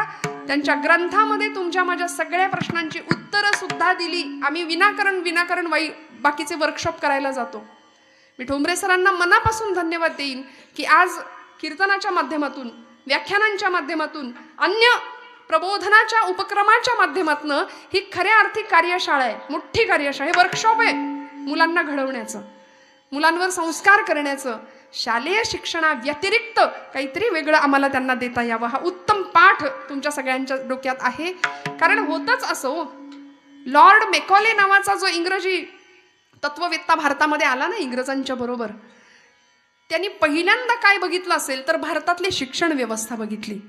त्यांच्या ग्रंथामध्ये तुमच्या माझ्या सगळ्या प्रश्नांची उत्तरं सुद्धा दिली. आम्ही विनाकारण बाकीचे वर्कशॉप करायला जातो. मी ठोंबरे सरांना मनापासून धन्यवाद देईन की आज कीर्तनाच्या माध्यमातून, व्याख्यानांच्या माध्यमातून, अन्य प्रबोधनाच्या उपक्रमाच्या माध्यमातून ही खऱ्या अर्थी कार्यशाळा आहे, मोठी कार्यशाळा, हे वर्कशॉप आहे मुलांना घडवण्याचं, मुलांवर संस्कार करण्याचं. शालेय शिक्षणा व्यतिरिक्त काहीतरी वेगळं आम्हाला त्यांना देता यावं, हा उत्तम पाठ तुमच्या सगळ्यांच्या डोक्यात आहे. कारण होतच असो, लॉर्ड मेकॉले नावाचा जो इंग्रजी तत्ववेत्ता भारतामध्ये आला ना इंग्रजांच्या बरोबर, त्यांनी पहिल्यांदा काय बघितलं असेल तर भारतातली शिक्षण व्यवस्था बघितली.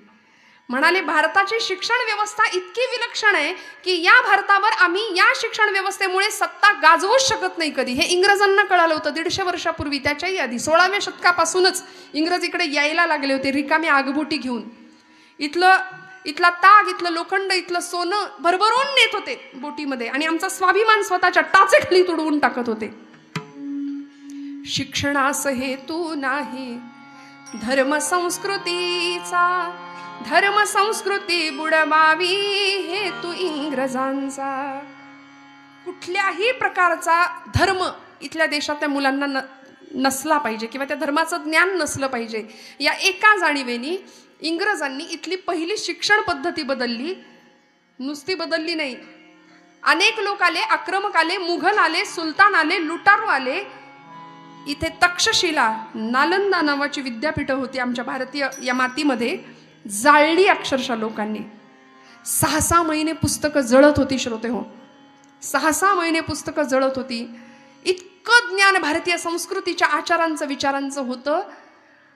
म्हणाले, भारताची शिक्षण व्यवस्था इतकी विलक्षण आहे की या भारतावर आम्ही या शिक्षण व्यवस्थेमुळे सत्ता गाजवूच शकत नाही कधी. हे इंग्रजांना कळालं होतं 150 वर्षापूर्वी. त्याच्याही आधी 16व्या शतकापासूनच इंग्रज इकडे यायला लागले होते रिकामी आगबोटी घेऊन. इथला ताग, इथलं लोखंड, इथलं सोनं भरभरून नेत होते बोटीमध्ये आणि आमचा स्वाभिमान स्वतःच्या टाचेखाली तुडवून टाकत होते. शिक्षणास हेतू नाही धर्म संस्कृती बुडवावी हेतू इंग्रजांचा. कुठल्याही प्रकारचा धर्म इथल्या देशातल्या मुलांना नसला पाहिजे किंवा त्या धर्माचं ज्ञान नसलं पाहिजे, या एका जाणीवेनी इंग्रजांनी इथली पहिली शिक्षण पद्धती बदलली. नुसती बदलली नाही, अनेक लोक आले, आक्रमक आले, मुघल आले, सुलतान आले, लुटारू आले. इथे तक्षशिला, नालंदा नावाची विद्यापीठ होती आमच्या भारतीय या मातीमध्ये, जाळली अक्षरशः लोकांनी. 6-6 महिने पुस्तकं जळत होती. श्रोते हो, 6-6 महिने पुस्तकं जळत होती. इतकं ज्ञान भारतीय संस्कृतीच्या आचारांचं, विचारांचं होतं.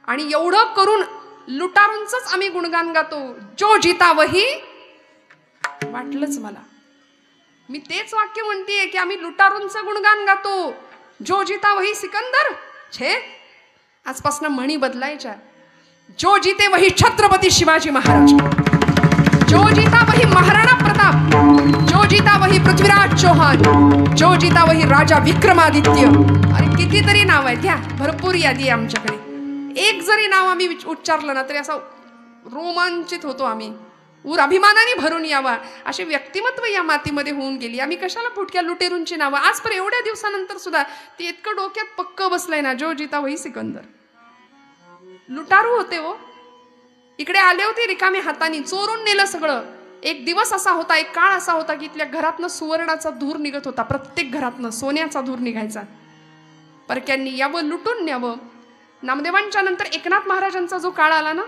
आणि एवढं करून लुटारूंचंच आम्ही गुणगान गातो, जो जीता वही. वाटलंच मला, मी तेच वाक्य म्हणतेय की आम्ही लुटारूंचं गुणगान गातो, जो जीता वही सिकंदर. छे, आजपासून म्हणी बदलायच्या. जो जीते वही छत्रपती शिवाजी महाराज, जो जीता वही महाराणा प्रताप, जो जीता वही पृथ्वीराज चौहान, जो जीता वही राजा विक्रमादित्य. अरे कितीतरी नाव आहेत, ह्या भरपूर यादी आहे आमच्याकडे. एक जरी नाव आम्ही उच्चारलं ना तरी असा रोमांचित होतो आम्ही. ऊर अभिमानाने भरून यावा असे व्यक्तिमत्व या मातीमध्ये होऊन गेली. आम्ही कशाला फुटक्या लुटेरूंची नावं. आज पर एवढ्या दिवसानंतर सुद्धा ते इतकं डोक्यात पक्क बसलंय ना, जो जिता वही सिकंदर. लुटारू होते हो, इकडे आले होते रिकामे हाताने, चोरून नेलं सगळं. एक दिवस असा होता, एक काळ असा होता की इथल्या घरातनं सुवर्णाचा धूर निघत होता, प्रत्येक घरातनं सोन्याचा धूर निघायचा. परक्यांनी यावं, लुटून न्यावं. नामदेवांच्या नंतर एकनाथ महाराजांचा जो काळ आला ना,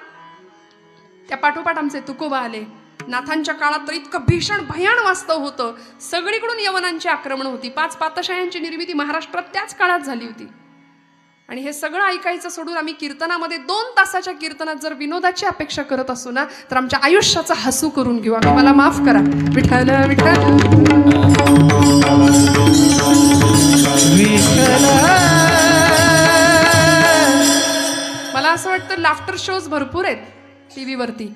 त्या पाठोपाठ आमचे तुकोबा आले. नाथांच्या काळात तर इतकं भीषण भयान वास्तव होतं. सगळीकडून यवनांची आक्रमण होती. 5 पातशाह्यांची निर्मिती महाराष्ट्रात त्याच काळात झाली होती. आणि हे सगळं ऐकायचं सोडून आम्ही कीर्तनामध्ये 2 तासाच्या कीर्तनात जर विनोदाची अपेक्षा करत असू ना, तर आमच्या आयुष्याचा हसू करून घेऊ आम्ही. मला माफ करा. विठ्ठल विठ्ठल मला असं वाटतं लाफ्टर शोज भरपूर आहेत TV वरती,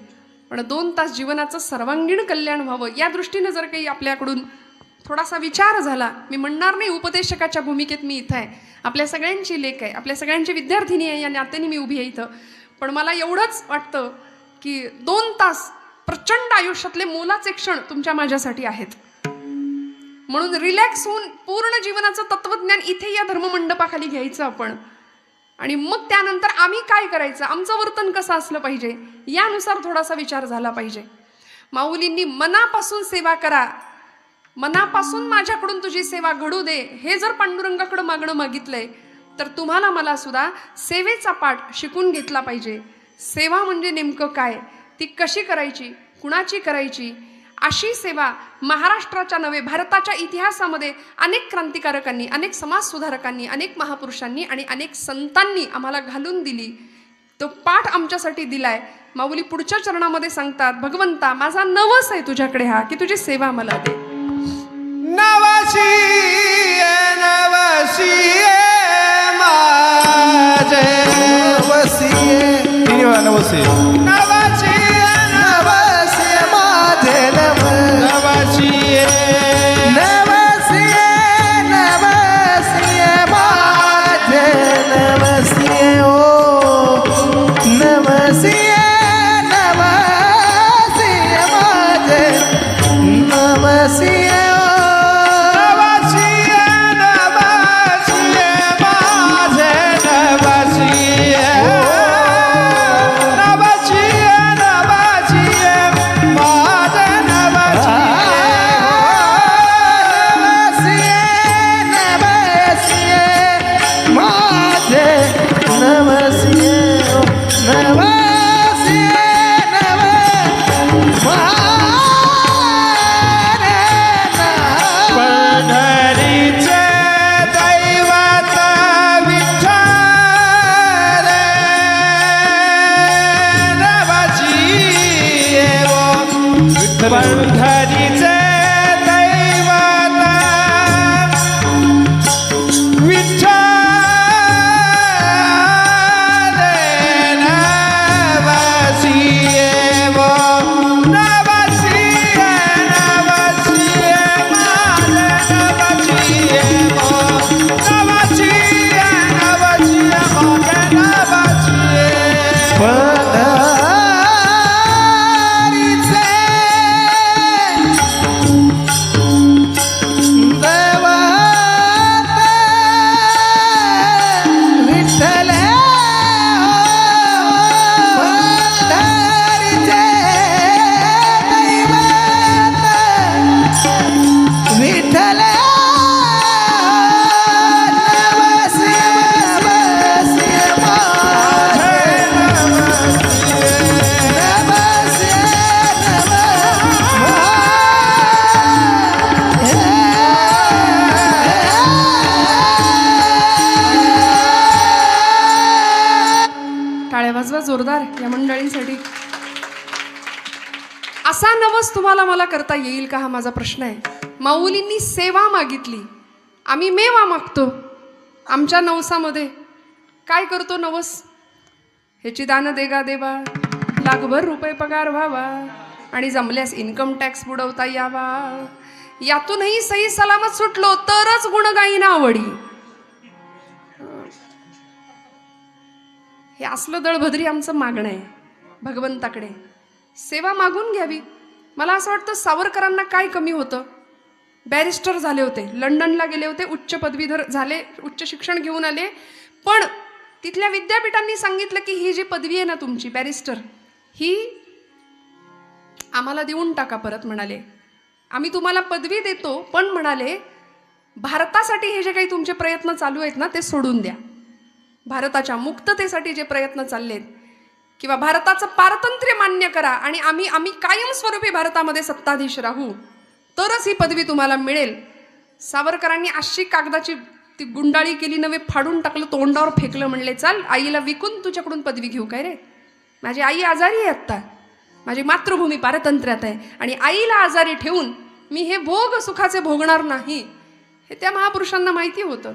पण 2 तास जीवनाचं सर्वांगीण कल्याण व्हावं या दृष्टीने जर काही आपल्याकडून थोडासा विचार झाला. मी म्हणणार नाही उपदेशकाच्या भूमिकेत मी इथं आहे, आपल्या सगळ्यांची लेख आहे, आपल्या सगळ्यांची विद्यार्थिनी आहे, या नात्याने मी उभी आहे इथं. पण मला एवढंच वाटतं की 2 तास प्रचंड आयुष्यातले मोलाचे क्षण तुमच्या माझ्यासाठी आहेत. म्हणून रिलॅक्स होऊन पूर्ण जीवनाचं तत्वज्ञान इथे या धर्ममंडपाखाली घ्यायचं आपण. आणि मग त्यानंतर आम्ही काय करायचं, आमचं वर्तन कसं असलं पाहिजे, यानुसार थोडासा विचार झाला पाहिजे. माऊलींनी मनापासून सेवा करा, मनापासून माझ्याकडून तुझी सेवा घडू दे, हे जर पांडुरंगाकडे मागणं मागितलंय, तर तुम्हाला मला सुद्धा सेवेचा पाठ शिकून घेतला पाहिजे. सेवा म्हणजे नेमकं काय, ती कशी करायची, कुणाची करायची, अशी सेवा महाराष्ट्राच्या नव्हे भारताच्या इतिहासामध्ये अनेक क्रांतिकारकांनी, अनेक समाजसुधारकांनी, अनेक महापुरुषांनी आणि अनेक संतांनी आम्हाला घालून दिली. तो पाठ आमच्यासाठी दिलाय. माऊली पुढच्या चरणामध्ये सांगतात, भगवंता माझा नवस आहे तुझ्याकडे हा, की तुझी सेवा मला दे. नवसी नवसी माझे नवसी तिन्ही वेळा नवसी. नवसी नवसी माझे नव नवसी नवसी नवसी माझे नवसी ओ नवसी नवसी माझे नवसी पंढरीचे दैवत विठ्ठल नवसी वो नवसी नवसी माझे नवसी वो नवसी नवसी माझे नवसी. जोरदार या मंडळींसाठी. असा नवस तुम्हाला मला करता येईल का, हा माझा प्रश्न आहे. माऊलींनी सेवा मागितली, आम्ही मेवा मागतो. आमच्या नवसामध्ये काय करतो नवस, ह्याची दान देगा देवा, लाखभर रुपये पगार व्हावा आणि जमल्यास इन्कम टॅक्स बुडवता यावा, यातूनही सही सलामत सुटलो तरच गुणगायीना आवडी. हे असलं दळभद्री आमचं मागणं आहे. भगवंताकडे, सेवा मागून घ्यावी. मला असं वाटतं सावरकरांना काय कमी होतं. बॅरिस्टर झाले होते, लंडनला गेले होते, उच्च पदवीधर झाले, उच्च शिक्षण घेऊन आले, पण तिथल्या विद्यापीठांनी सांगितलं की ही जी पदवी आहे ना तुमची बॅरिस्टर, ही आम्हाला देऊन टाका परत. म्हणाले आम्ही तुम्हाला पदवी देतो, पण म्हणाले भारतासाठी हे जे काही तुमचे प्रयत्न चालू आहेत ना ते सोडून द्या. भारताच्या मुक्ततेसाठी जे प्रयत्न चाललेत किंवा भारताचं पारतंत्र्य मान्य करा आणि आम्ही कायमस्वरूपी भारतामध्ये सत्ताधीश राहू, तरच ही पदवी तुम्हाला मिळेल. सावरकरांनी अशी कागदाची ती गुंडाळी केली, नव्हे फाडून टाकलं, तोंडावर फेकलं. म्हणले चाल आईला विकून तुझ्याकडून पदवी घेऊ काय रे. माझी आई आजारी आहे आत्ता, माझी मातृभूमी पारतंत्र्यात आहे आणि आईला आजारी ठेवून मी हे भोग सुखाचे भोगणार नाही, हे त्या महापुरुषांना माहिती होतं.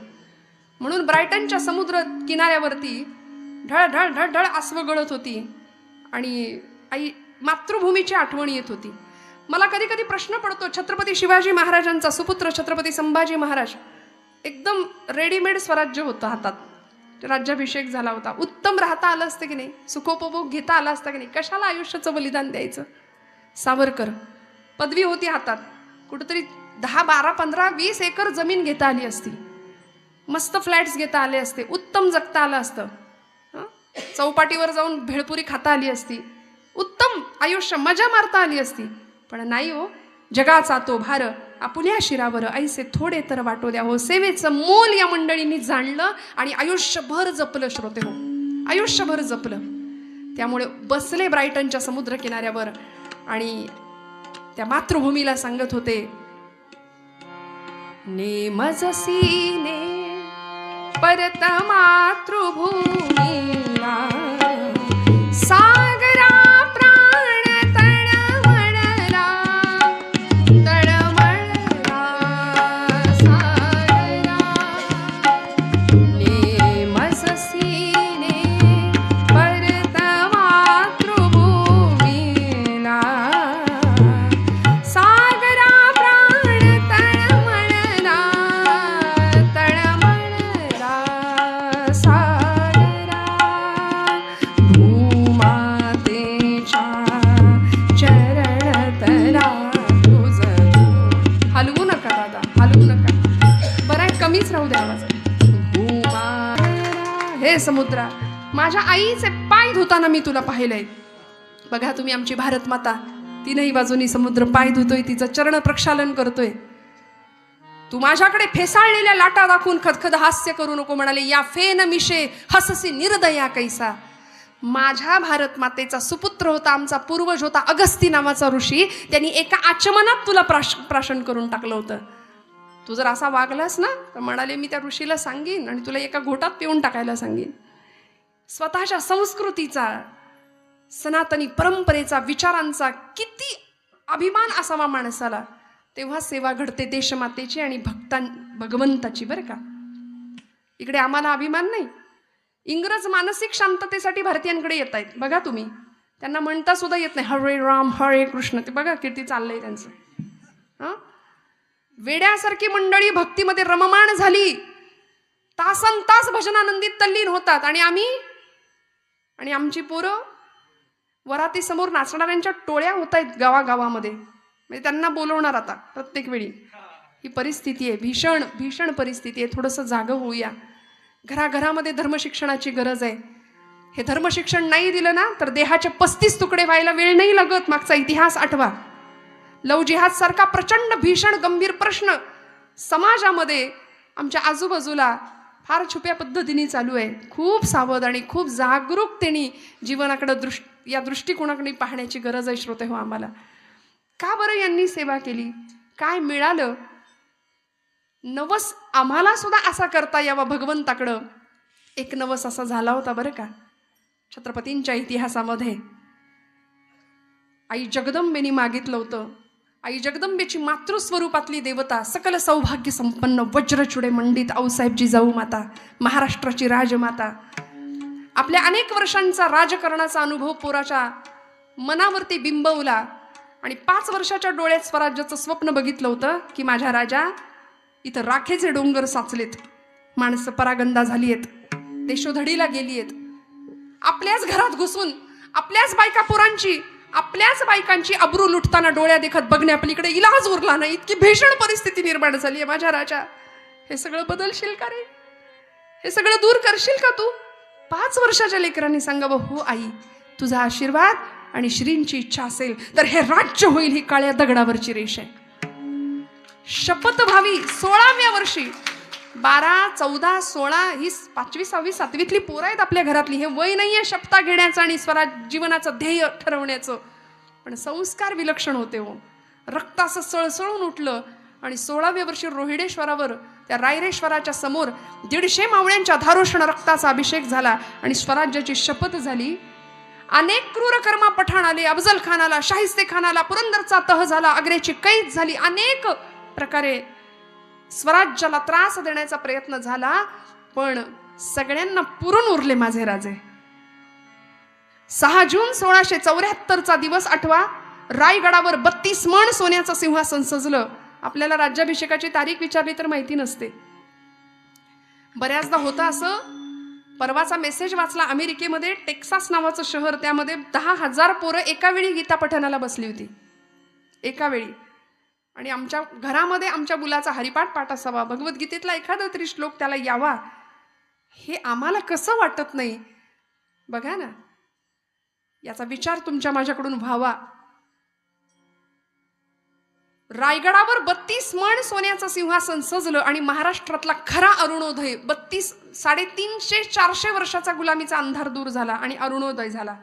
म्हणून ब्रायटनच्या समुद्र किनाऱ्यावरती ढळ ढळ ढळ ढळ आसव गळत होती आणि आई मातृभूमीची आठवण येत होती. मला कधी कधी प्रश्न पडतो, छत्रपती शिवाजी महाराजांचा सुपुत्र छत्रपती संभाजी महाराज, एकदम रेडीमेड स्वराज्य होतं हातात, राज्याभिषेक झाला होता, उत्तम राहता आलं असतं की नाही, सुखोपभोग घेता आला असता की नाही, कशाला आयुष्याचं बलिदान द्यायचं. सावरकर पदवी होती हातात, कुठेतरी 10, 12, 15, 20 एकर जमीन घेता आली असती, मस्त फ्लॅट्स घेता आले असते, उत्तम जगता आलं असतं, चौपाटीवर जाऊन भेळपुरी खाता आली असती, उत्तम आयुष्य मजा मारता आली असती. पण नाही हो, जगाचा तो भार आपुल्या शिरावर ऐसे थोडे तर वाटो द्या हो. सेवेचं मोल या मंडळींनी जाणलं आणि आयुष्यभर जपलं. श्रोते हो, आयुष्यभर जपलं. त्यामुळे बसले ब्रायटनच्या समुद्र किनाऱ्यावर आणि त्या मातृभूमीला सांगत होते, नेमजसीने परत मातृभूमीला, सागरा प्राण तळमळला, तळमळला सागरा. नेमजसीने परत मातृभूमीला, सागरा प्राण तळमळला, तळमळला सागरा. भूमातेच्या चरणतला तुझ. हलवू नका दादा, हलवू नका, बरं कमीच राहू द्या आवाज. भूमा हे समुद्रा, माझ्या आईचे पाय धुताना मी तुला पाहिलंय. बघा तुम्ही आमची भारत माता, तीनही बाजूनी समुद्र पाय धुतोय, तिचं चरण प्रक्षालन करतोय. तू माझ्याकडे फेसाळलेल्या लाटा दाखवून खदखद हास्य करू नको. म्हणाले या फेन मिशे हससी निर्दया कैसा. माझ्या भारत मातेचा सुपुत्र होता, आमचा पूर्वज होता अगस्ती नावाचा ऋषी, त्यांनी एका आचमनात तुला प्राशन करून टाकलं होतं. तू जर असा वागलास ना तर म्हणाले मी त्या ऋषीला सांगीन आणि तुला एका घोटात पिऊन टाकायला सांगीन. स्वतःच्या संस्कृतीचा, सनातनी परंपरेचा, विचारांचा किती अभिमान असावा माणसाला, तेव्हा सेवा घडते देशमातेची आणि भगवंताची. बरं का, इकडे आम्हाला अभिमान नाही. इंग्रज मानसिक शांततेसाठी भारतीयांकडे येत आहेत. बघा तुम्ही, त्यांना म्हणता सुद्धा येत नाही हरे राम हरे कृष्ण. ते बघा किती चाललंय त्यांचं. वेड्यासारखी मंडळी भक्तीमध्ये रममाण झाली, तासन तास भजनानंदीत तल्लीन होतात आणि आमची पोरं वराती समोर नाचणाऱ्यांच्या टोळ्या होत आहेत गावागावामध्ये. म्हणजे त्यांना बोलवणार आता प्रत्येक वेळी. ही परिस्थिती आहे, भीषण भीषण परिस्थिती आहे. थोडंसं जागं होऊया. घराघरामध्ये धर्मशिक्षणाची गरज आहे. हे धर्मशिक्षण नाही दिलं ना तर देहाचे 35 तुकडे व्हायला वेळ नाही लागत. मागचा इतिहास आठवा. लव जिहाद सारखा प्रचंड भीषण गंभीर प्रश्न समाजामध्ये आमच्या आजूबाजूला फार छुप्या पद्धतीने चालू आहे. खूप सावध आणि खूप जागरूकतेने जीवनाकडे या दृष्टिकोनाकडे पाहण्याची गरज आहे. श्रोते हो, आम्हाला का बरं यांनी सेवा केली, काय मिळालं, नवस आम्हाला सुद्धा असा करता यावा भगवंताकडं. एक नवस असा झाला होता बरं का छत्रपतींच्या इतिहासामध्ये. आई जगदंबेनी मागितलं होतं. आई जगदंबेची मातृस्वरूपातली देवता, सकल सौभाग्य संपन्न वज्रचुडे मंडित आऊसाहेब जिजाऊ माता, महाराष्ट्राची राजमाता, आपल्या अनेक वर्षांचा राजकारणाचा अनुभव पोराच्या मनावरती बिंबवला आणि 5 वर्षाच्या डोळ्यात स्वराज्याचं स्वप्न बघितलं होतं की माझ्या राजा, इथं राखेचे डोंगर साचलेत, माणसं परागंदा झाली आहेत, देशोधडीला गेली आहेत, आपल्याच घरात घुसून आपल्याच बायका पोरांची, आपल्याच बायकांची अब्रू लुटताना डोळ्या देखत बघण्यापलीकडे इलाज उरला नाही, इतकी भीषण परिस्थिती निर्माण झाली आहे माझ्या राजा. हे सगळं बदलशील का रे? हे सगळं दूर करशील का तू? 5 वर्षाच्या लेकरांनी सांगावं, हो आई, तुझा आशीर्वाद आणि श्रींची इच्छा असेल तर हे राज्य होईल, ही काळ्या दगडावरची रेष आहे. शपथ व्हावी. 16व्या वर्षी 12, 14, 16 ही 5वी, 6वी, 7वीतली पोरं आहेत आपल्या घरातली. हे वय नाहीये शपथा घेण्याचं आणि स्वराज जीवनाचं ध्येय ठरवण्याचं, पण संस्कार विलक्षण होते हो. रक्त असं सळसळून उठलं आणि 16व्या वर्षी रोहिडेश्वरावर त्या रायरेश्वराच्या समोर 150 मावळ्यांच्या धारोषण रक्ताचा अभिषेक झाला आणि स्वराज्याची शपथ झाली. अनेक क्रूर कर्मा पठाण आले, अफजल खान आला, शाहिस्ते खान आला, पुरंदरचा तह झाला, आग्र्याची कैद झाली, अनेक प्रकारे स्वराज्याला त्रास देण्याचा प्रयत्न झाला, पण सगळ्यांना पुरून उरले माझे राजे. 6 जून 1674चा दिवस आठवा. रायगडावर 32 मण सोन्याचं सिंहासन सजलं. आपल्याला राज्याभिषेकाची तारीख विचारली तर माहिती नसते. बऱ्याचदा होतं असं. परवाचा मेसेज वाचला, अमेरिकेमध्ये टेक्सास नावाचं शहर, त्यामध्ये 10,000 पोरं एका वेळी गीता पठणाला बसली होती, एका वेळी. आणि आमच्या घरामध्ये आमच्या मुलाचा हरिपाठ पाठ असावा, भगवद्गीतेतला एखादा तरी श्लोक त्याला यावा, हे आम्हाला कसं वाटत नाही बघा ना. याचा विचार तुमच्या माझ्याकडून व्हावा. रायगडावर 32 मण सोन्याचं सिंहासन सजलं आणि महाराष्ट्रातला खरा अरुणोदय, 350-400 वर्षाचा गुलामीचा अंधार दूर झाला आणि अरुणोदय झाला.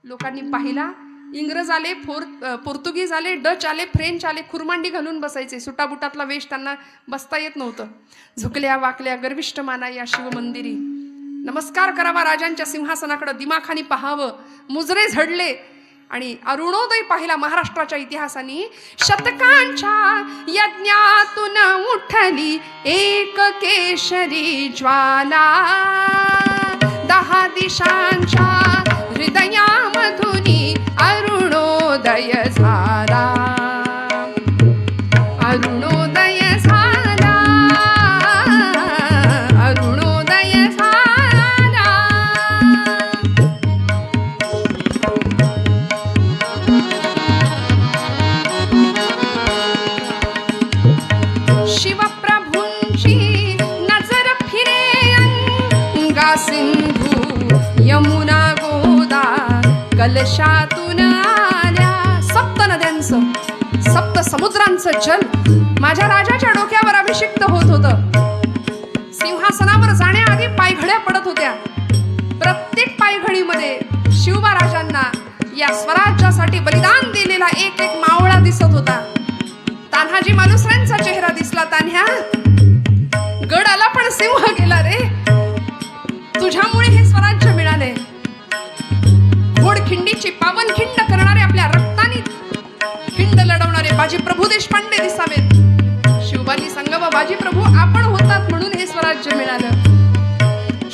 लोकांनी पाहिला. इंग्रज आले, पोर्तुगीज आले, डच आले, फ्रेंच आले, खुरमांडी घालून बसायचे. सुटाबुटातला वेश त्यांना बसता येत नव्हतं. झुकल्या वाकल्या गर्विष्ठ माना या शिवमंदिरी, नमस्कार करावा राजांच्या सिंहासनाकडे, दिमाखानी पाहावं, मुजरे झडले आणि अरुणोदय पाहिला महाराष्ट्राच्या इतिहासानी. शतकांच्या यज्ञातून उठली एक केशरी ज्वाला, 10 दिशांच्या हृदयामधुनी अरुणोदय झाला, अरुणोदय झाला, अरुणोदय झाला. शिवप्रभूंची नजर फिरे गंगा सिंधू यमुना गोदा कलशातून आल्या. 7 नद्यांचं 7 समुद्रांचं जल माझ्या राजाच्या डोक्यावर अभिषिक्त होत होतं. सिंहासनावर जाण्याआधी पायघड्या पडत होत्या. प्रत्येक पायघडीमध्ये शिवबा राजांना या स्वराज्यासाठी बलिदान दिलेला एक एक मावळा दिसत होता. तान्हाजी मालुसऱ्यांचा चेहरा दिसला. तान्ह्या, गड आला पण सिंह गेला रे, तुझ्यामुळे हे स्वराज्य मिळाले. घोडखिंडीची पावनखिंड करणारे, आपल्या रक्ताने खिंड लढवणारे बाजी प्रभू देशपांडे दिसावेत. शिवबांनी सांगावं, बाजी प्रभू आपण होतात म्हणून हे स्वराज्य मिळालं.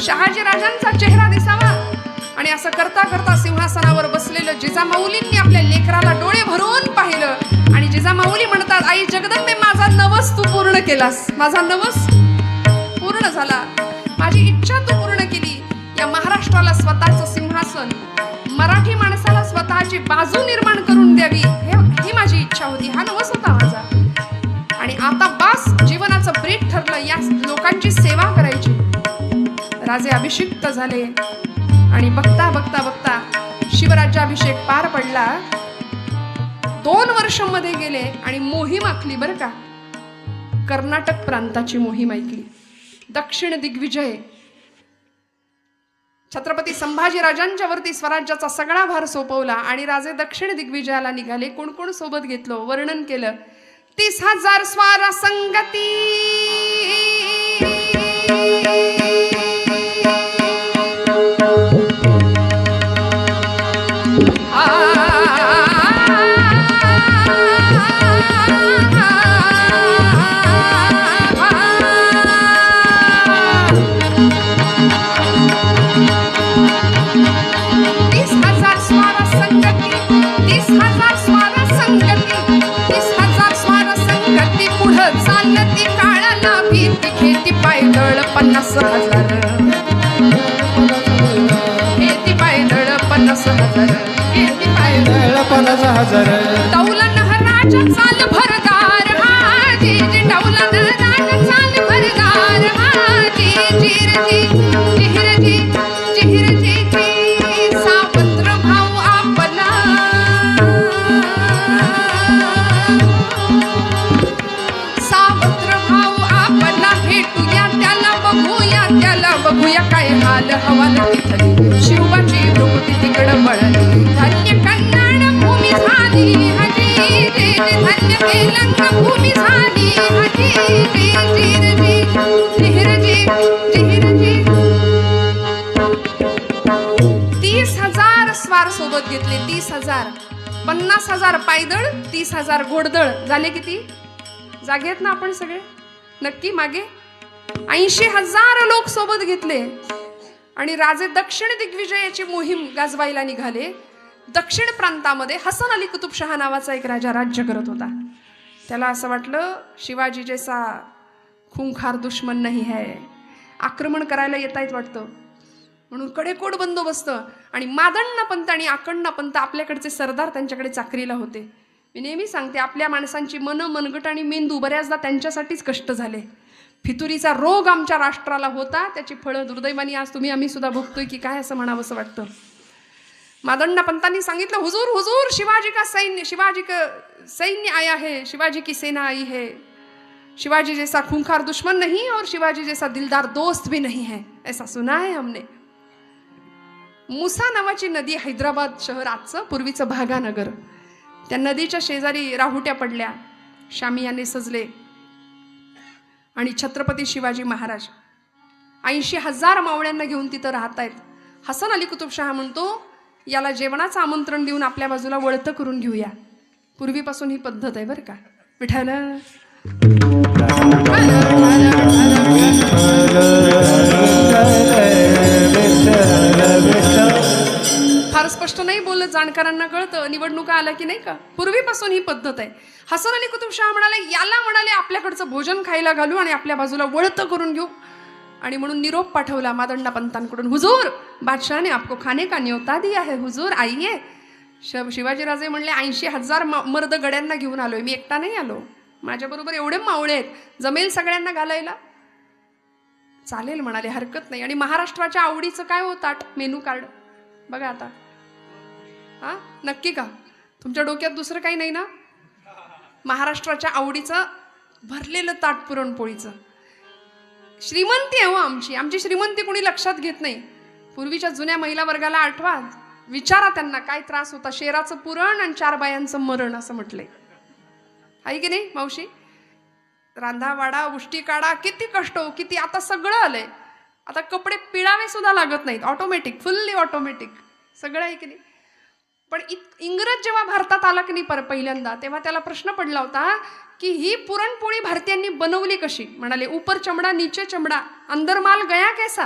शहाजी राजांचा चेहरा दिसावा. आणि असं करता करता सिंहासनावर बसलेलं जिजामाऊलींनी आपल्या लेकराला डोळे भरून पाहिलं आणि जिजामाऊली म्हणतात, आई जगदंबे, माझा नवस तू पूर्ण केलास, माझा नवस पूर्ण झाला, माझी इच्छा तू पूर्ण केली. या महाराष्ट्राला स्वतःचं सिंहासन, मराठी माणसाला स्वतःची बाजू निर्माण करून द्यावी, ही माझी इच्छा होती, हा नवस होता माझा. आणि आता बास, जीवनाचं ब्रेक ठरलं, या लोकांची सेवा करायची. राजे अभिषिक्त झाले आणि बघता बघता बघता शिवराज्याभिषेक पार पडला. 2 वर्ष मध्ये गेले आणि मोहीम आखली बरं का. कर्नाटक प्रांताची मोहीम ऐकली. दक्षिण दिग्विजय. छत्रपती संभाजी राजांच्या वरती स्वराज्याचा सगळा भार सोपवला आणि राजे दक्षिण दिग्विजयाला निघाले. कोण कोण सोबत घेतलं वर्णन केलं. 30,000 स्वार संगती, चालती काळाला भीती, खेती पायदळ 50,000, खेती पायदळ 50,000. हजार डौलन राज चाल भरदार हाजी जी डौलन राज चाल भरदार हाजी जिरजी जिरजी जिरजी जी सावत्र भाऊ आपला सावत्र भाऊ आपला भेटूया त्याला बघूया काय हाल हवाल तिथली शिवाची भ्रुकुटी तिकडं वळली धन्य कन्नड भूमी झाली हजी धन्य तेलंग भूमी झाली हजी जिरजी जिरजी जिरजी 30,000 स्वार सोबत घेतले 30,000 50,000 पायदळ 30,000 घोडदळ झाले किती जागेत ना आपण सगळे नक्की मागे 80,000 लोक सोबत घेतले आणि राजे दक्षिण दिग्विजयाची मोहीम गाजवायला निघाले. दक्षिण प्रांतामध्ये हसन अली कुतुबशहा नावाचा एक राजा राज्य करत होता. त्याला असं वाटलं शिवाजी जैसा खूंखार दुश्मन नाही है, आक्रमण करायला येतायत वाटतं, म्हणून कडेकोट बंदोबस्त. आणि मादण्ण पंत आणि आकण्ण पंत आपल्याकडचे सरदार त्यांच्याकडे चाकरीला होते. मी नेहमी सांगते आपल्या माणसांची मनगट आणि मेंदू बऱ्याचदा त्यांच्यासाठीच कष्ट झाले. फितुरीचा रोग आमच्या राष्ट्राला होता, त्याची फळं दुर्दैवानी आज आम्ही सुद्धा भोगतोय की काय असं म्हणावं असं वाटतं. मादण्ण पंतांनी सांगितलं हुजूर हुजूर शिवाजी का सैन्य आया है, शिवाजी की सेना आई है, शिवाजी जैसा खूंखार दुश्मन नहीं और शिवाजी जैसा दिलदार दोस्त भी नहीं है, ऐसा सुना है हमने. मुसा नावाची नदी हैदराबाद शहर आजचं पूर्वीचं भागानगर, त्या नदीच्या शेजारी राहुट्या पडल्या, शामियाने सजले आणि छत्रपती शिवाजी महाराज 80,000 मावळ्यांना घेऊन तिथं राहतायत. हसन अली कुतुबशहा म्हणतो याला जेवणाचं आमंत्रण देऊन आपल्या बाजूला वळतं करून घेऊया. पूर्वीपासून ही पद्धत आहे बरं का. विठ्ठल फार स्पष्ट नाही बोलत, जाणकारांना कळतं, निवडणुका आल्या की नाही का. पूर्वीपासून ही पद्धत आहे. हसन अली कुतुबशहा म्हणाले आपल्याकडचं भोजन खायला घालू आणि आपल्या बाजूला वळतं करून घेऊ. आणि म्हणून निरोप पाठवला मादण्ण पंतांकडून, हुजूर बादशाह ने आपको खाने का न्योता दिया है, हुजूर आइए. शिवाजीराजे म्हणले 80,000 मर्द गड्यांना घेऊन आलोय, मी एकटा नाही आलो, माझ्याबरोबर एवढे मावळे आहेत, जमेल सगळ्यांना घालायला. चालेल म्हणाले, हरकत नाही. आणि महाराष्ट्राच्या आवडीचं काय हो ताट, मेनू कार्ड बघा आता. हा नक्की का तुमच्या डोक्यात दुसरं काही नाही ना. महाराष्ट्राच्या आवडीचं भरलेलं ताट पुरणपोळीचं. श्रीमंती आहे हो आमची श्रीमंती कोणी लक्षात घेत नाही. पूर्वीच्या जुन्या महिला वर्गाला आठवा, विचारा त्यांना काय त्रास होता. शेराचं पुरण आणि 4 बायांचं मरण असं म्हटलंय, आहे की नाही मावशी. रांधा वाडा उष्टी काढा, किती कष्ट हो किती. आता सगळं आलंय, आता कपडे पिळावे सुद्धा लागत नाहीत, ऑटोमॅटिक, फुल्ली ऑटोमॅटिक सगळं आहे की नाही. पण इंग्रज जेव्हा भारतात आला की नाही पहिल्यांदा, तेव्हा त्याला प्रश्न पडला होता की ही पुरणपोळी भारतीयांनी बनवली कशी. म्हणाले ऊपर चमडा नीचे चमडा अंदर माल गया कैसा,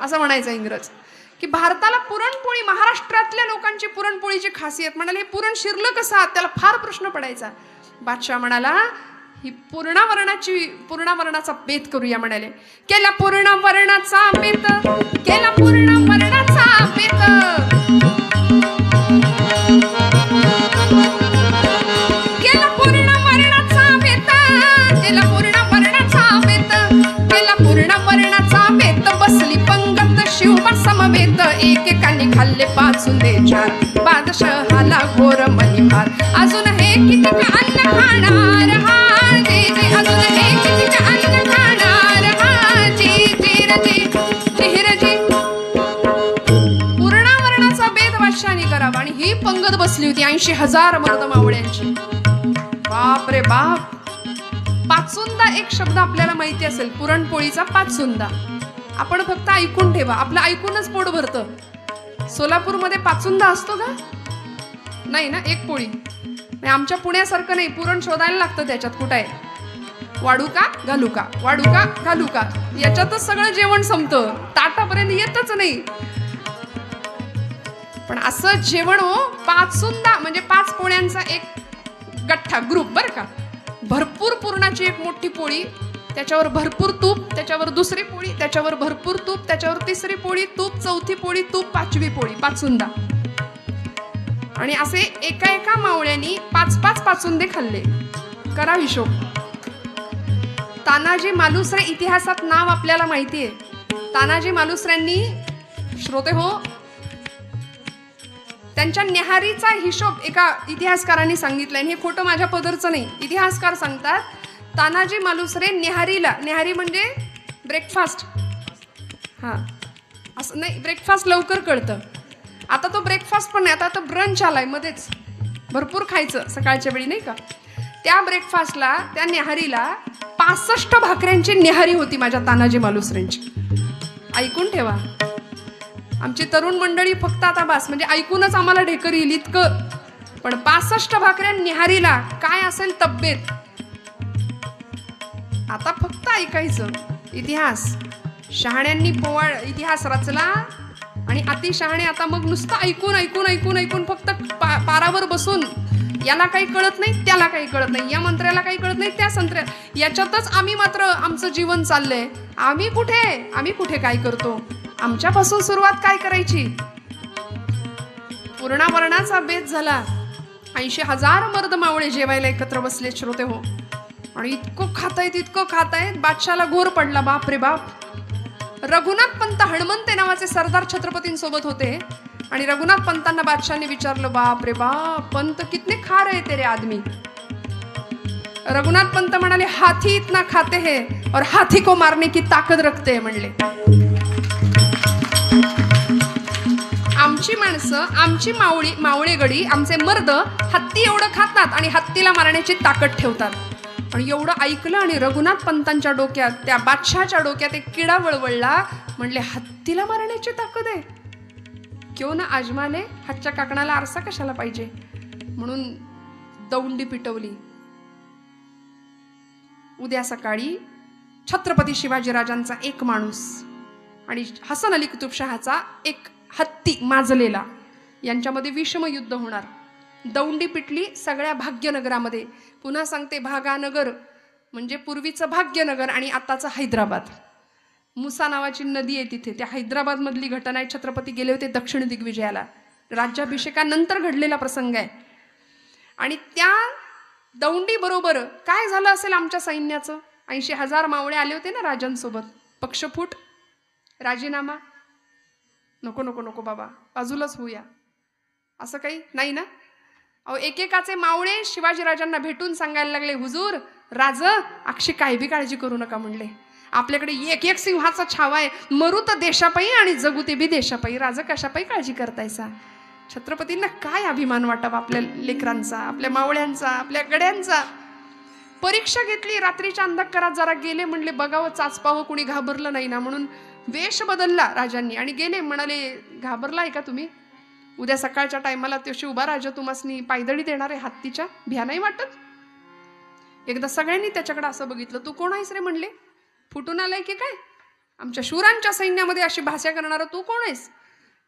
असं म्हणायचं इंग्रज. की भारताला पुरणपोळी, महाराष्ट्रातल्या लोकांची पुरणपोळीची खासियत. म्हणाले हे पुरण शिरलं कसं, त्याला फार प्रश्न पडायचा. बादशाह म्हणाला ही पूर्णावरणाचा बेत करूया. म्हणाले केला पूर्णावरणाचा बेत, केला पूर्णावरणाचा बेत, केला पूर्णावरणाचा बेत, केला पूर्णावरणाचा बेत, केला पूर्णावरणाचा बेत. बसली पंगत शिवबा समवेत, एकेकाने खाल्ले 5 उंदे 4, बादशहाला घोर मनिहार. अजून हे किती का अन्न खाणार हा, अजून हे किती का अन्न खाणार हा, जी पूर्णावरणाचा बेत बादशाहाने करावा. आणि ही पंगत बसली होती 80,000 मर्द मावळ्यांची. बाप रे बाप. पाचुंदा एक शब्द आपल्याला माहिती असेल, पुरणपोळीचा पाचुंदा. आपण फक्त ऐकून ठेवा, आपलं ऐकूनच पोट भरतं. सोलापूरमध्ये पाचुंदा असतो का नाही ना, एक पोळी. आमच्या पुण्यासारखं नाही, पुरण शोधायला लागतं त्याच्यात कुठं आहे. वाढू का घालू का, वाढू का घालू का, याच्यातच सगळं जेवण संपतं, ताटापर्यंत येतच नाही. पण असं जेवण हो, पाचुंदा म्हणजे 5 पोळ्यांचा एक गठ्ठा ग्रुप बरं का. भरपूर पुरणाची एक मोठी पोळी, त्याच्यावर भरपूर तूप, त्याच्यावर दुसरी पोळी, त्याच्यावर भरपूर तूप, त्याच्यावर तिसरी पोळी तूप, चौथी पोळी तूप, 5वी पोळी, पाचुंदा. आणि असे एका एका मावळ्यांनी 5-5 पाचुंदे खाल्ले. करा हिशोब. तानाजी मालुसरे इतिहासात नाव आपल्याला माहिती आहे. तानाजी मालुसऱ्यांनी, श्रोते हो, त्यांच्या न्याहारीचा हिशोब एका इतिहासकारांनी सांगितलाय. हे खोटं माझ्या पदरचं नाही. इतिहासकार सांगतात तानाजी मालुसरे न्याहारी म्हणजे ब्रेकफास्ट. हां, असं नाही, ब्रेकफास्ट लवकर कळतं. आता तो ब्रेकफास्ट पण नाही, आता ब्रंच आलाय मध्येच, भरपूर खायचं सकाळच्या वेळी नाही का. त्या ब्रेकफास्टला, त्या न्याहारीला 65 भाकऱ्यांची न्याहारी होती माझ्या तानाजी मालुसरेंची. ऐकून ठेवा. आमची तरुण मंडळी फक्त आता बास म्हणजे ऐकूनच आम्हाला ढेकर येईल इतकं, पण 65 भाकऱ्या न्याहारीला काय असेल तब्येत. आता फक्त ऐकायचं इतिहास. शहाण्यांनी इतिहास रचला आणि अतिशहाणे आता मग नुसतं ऐकून ऐकून ऐकून ऐकून फक्त पारावर बसून, याला काही कळत नाही, त्याला काही कळत नाही, या मंत्र्याला काही कळत नाही, त्या संत्र्या, याच्यातच आम्ही मात्र आमचं जीवन चाललंय. आम्ही कुठे काय करतो. आमच्यापासून सुरुवात काय करायची. पूर्णावरणाचा बेत झाला. 80,000 मर्द मावळे जेवायला एकत्र बसले श्रोते हो. आणि इतकं खातायत बादशाला घोर पडला. बाप रे बाप. रघुनाथ पंत हणमंते नावाचे सरदार छत्रपतींसोबत होते आणि रघुनाथ पंतांना बादशाने विचारलं, बाप रे बाप, पंत कितने खा रहे तेरे आदमी. रघुनाथ पंत म्हणाले, हाथी इतना खाते हैं और हाथी को मारने की ताकद रखते हैं म्हणले. आमची माणसं, आमची मावळे गडी, आमचे मर्द हत्ती एवढं खातात आणि हत्तीला मारण्याची ताकद ठेवतात. आणि एवढं ऐकलं आणि रघुनाथ पंतांच्या डोक्यात, त्या बादशाच्या डोक्यात एक किडा वळवळला. म्हणले, हत्तीला मारण्याची ताकद आहे, क्यों ना आजमाले. हातच्या काकणाला आरसा कशाला पाहिजे. म्हणून दौंडी पिटवली. उद्या सकाळी छत्रपती शिवाजीराजांचा एक माणूस आणि हसन अली कुतुबशहाचा एक हत्ती माजलेला, यांच्यामध्ये विषम युद्ध होणार. दौंडी पिटली सगळ्या भाग्यनगरामध्ये. पुन्हा सांगते, भागानगर म्हणजे पूर्वीचं भाग्यनगर आणि आताचं हैदराबाद. मुसा नावाची नदी आहे तिथे. त्या हैदराबाद मधली घटना आहे. छत्रपती गेले होते दक्षिण दिग्विजयाला. राज्याभिषेकानंतर घडलेला प्रसंग आहे. आणि त्या दौंडी बरोबर काय झालं असेल आमच्या सैन्याचं. 80,000 मावळे आले होते ना राजांसोबत. पक्षफूट, राजीनामा, नको नको नको बाबा, बाजूलाच होऊया, असं काही नाही ना. अहो, एकेकाचे मावळे शिवाजीराजांना भेटून सांगायला लागले, हुजूर राज अक्षी काही बी काळजी करू नका म्हणले. आपल्याकडे एक एक सिंहाचा छावा आहे. मरू तर देशापायी आणि जगू ते बी देशापायी. राज कशापायी काळजी करतायसा. छत्रपतींना काय अभिमान वाटावा आपल्या लेकरांचा, आपल्या मावळ्यांचा, आपल्या गड्यांचा. परीक्षा घेतली. रात्रीच्या अंधकारात जरा गेले. म्हणले बघावं, चाचपावं, कुणी घाबरलं नाही ना. म्हणून वेश बदलला राजांनी आणि गेले. म्हणाले, घाबरलाय का तुम्ही. उद्या सकाळच्या टायमाला तशी उभा राजा तुम्हासनी पायदळी देणार आहे हत्तीच्या. भ्या नाही वाटत. एकदा सगळ्यांनी त्याच्याकडे असं बघितलं. तू कोण आहेस रे म्हणले. फुटून आलाय की काय. आमच्या शूरांच्या सैन्यामध्ये अशी भाषा करणारा तू कोण आहेस.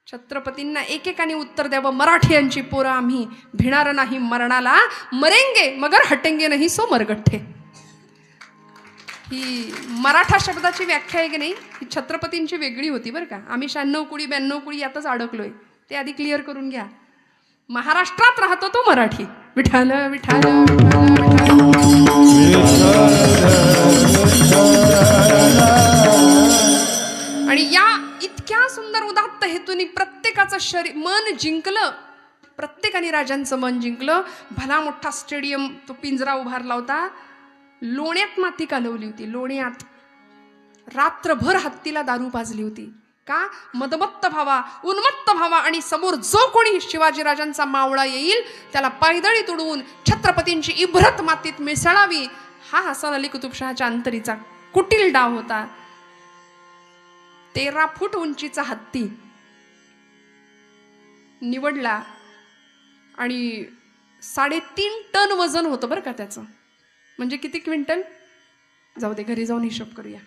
छत्रपतींना एकेकाने उत्तर द्यावं, मराठ्यांची पोरं आम्ही, भिणार नाही मरणाला, मरेंगे मगर हटेंगे नाही सो मरगठ्ठे. ही मराठा शब्दाची व्याख्या आहे की नाही, ही छत्रपतींची वेगळी होती बरं का. आम्ही 96 कुडी 92 कुडी यातच अडकलोय. ते आधी क्लिअर करून घ्या. महाराष्ट्रात राहतो तो मराठी. विठाल विठाल आणि या इतक्या सुंदर उदात्त हेतूनी प्रत्येकाचं शरीर मन जिंकलं. प्रत्येकाने राजांचं मन जिंकलं. भला मोठा स्टेडियम, तो पिंजरा उभारला होता. लोण्यात माती कालवली होती. लोण्यात रात्रभर हत्तीला दारू पाजली होती. का. मदमत्त व्हावा, उन्मत्त व्हावा आणि समोर जो कोणी शिवाजीराजांचा मावळा येईल त्याला पायदळी तुडवून छत्रपतींची इब्रत मातीत मिसळावी. हा हसन अली कुतुबशहाच्या अंतरीचा कुटील डाव होता. 13 फूट उंचीचा हत्ती निवडला आणि 3.5 टन वजन होतं बरं का त्याचं. म्हणजे किती क्विंटल. जाऊ दे, घरी जाऊन हिशोब करूया.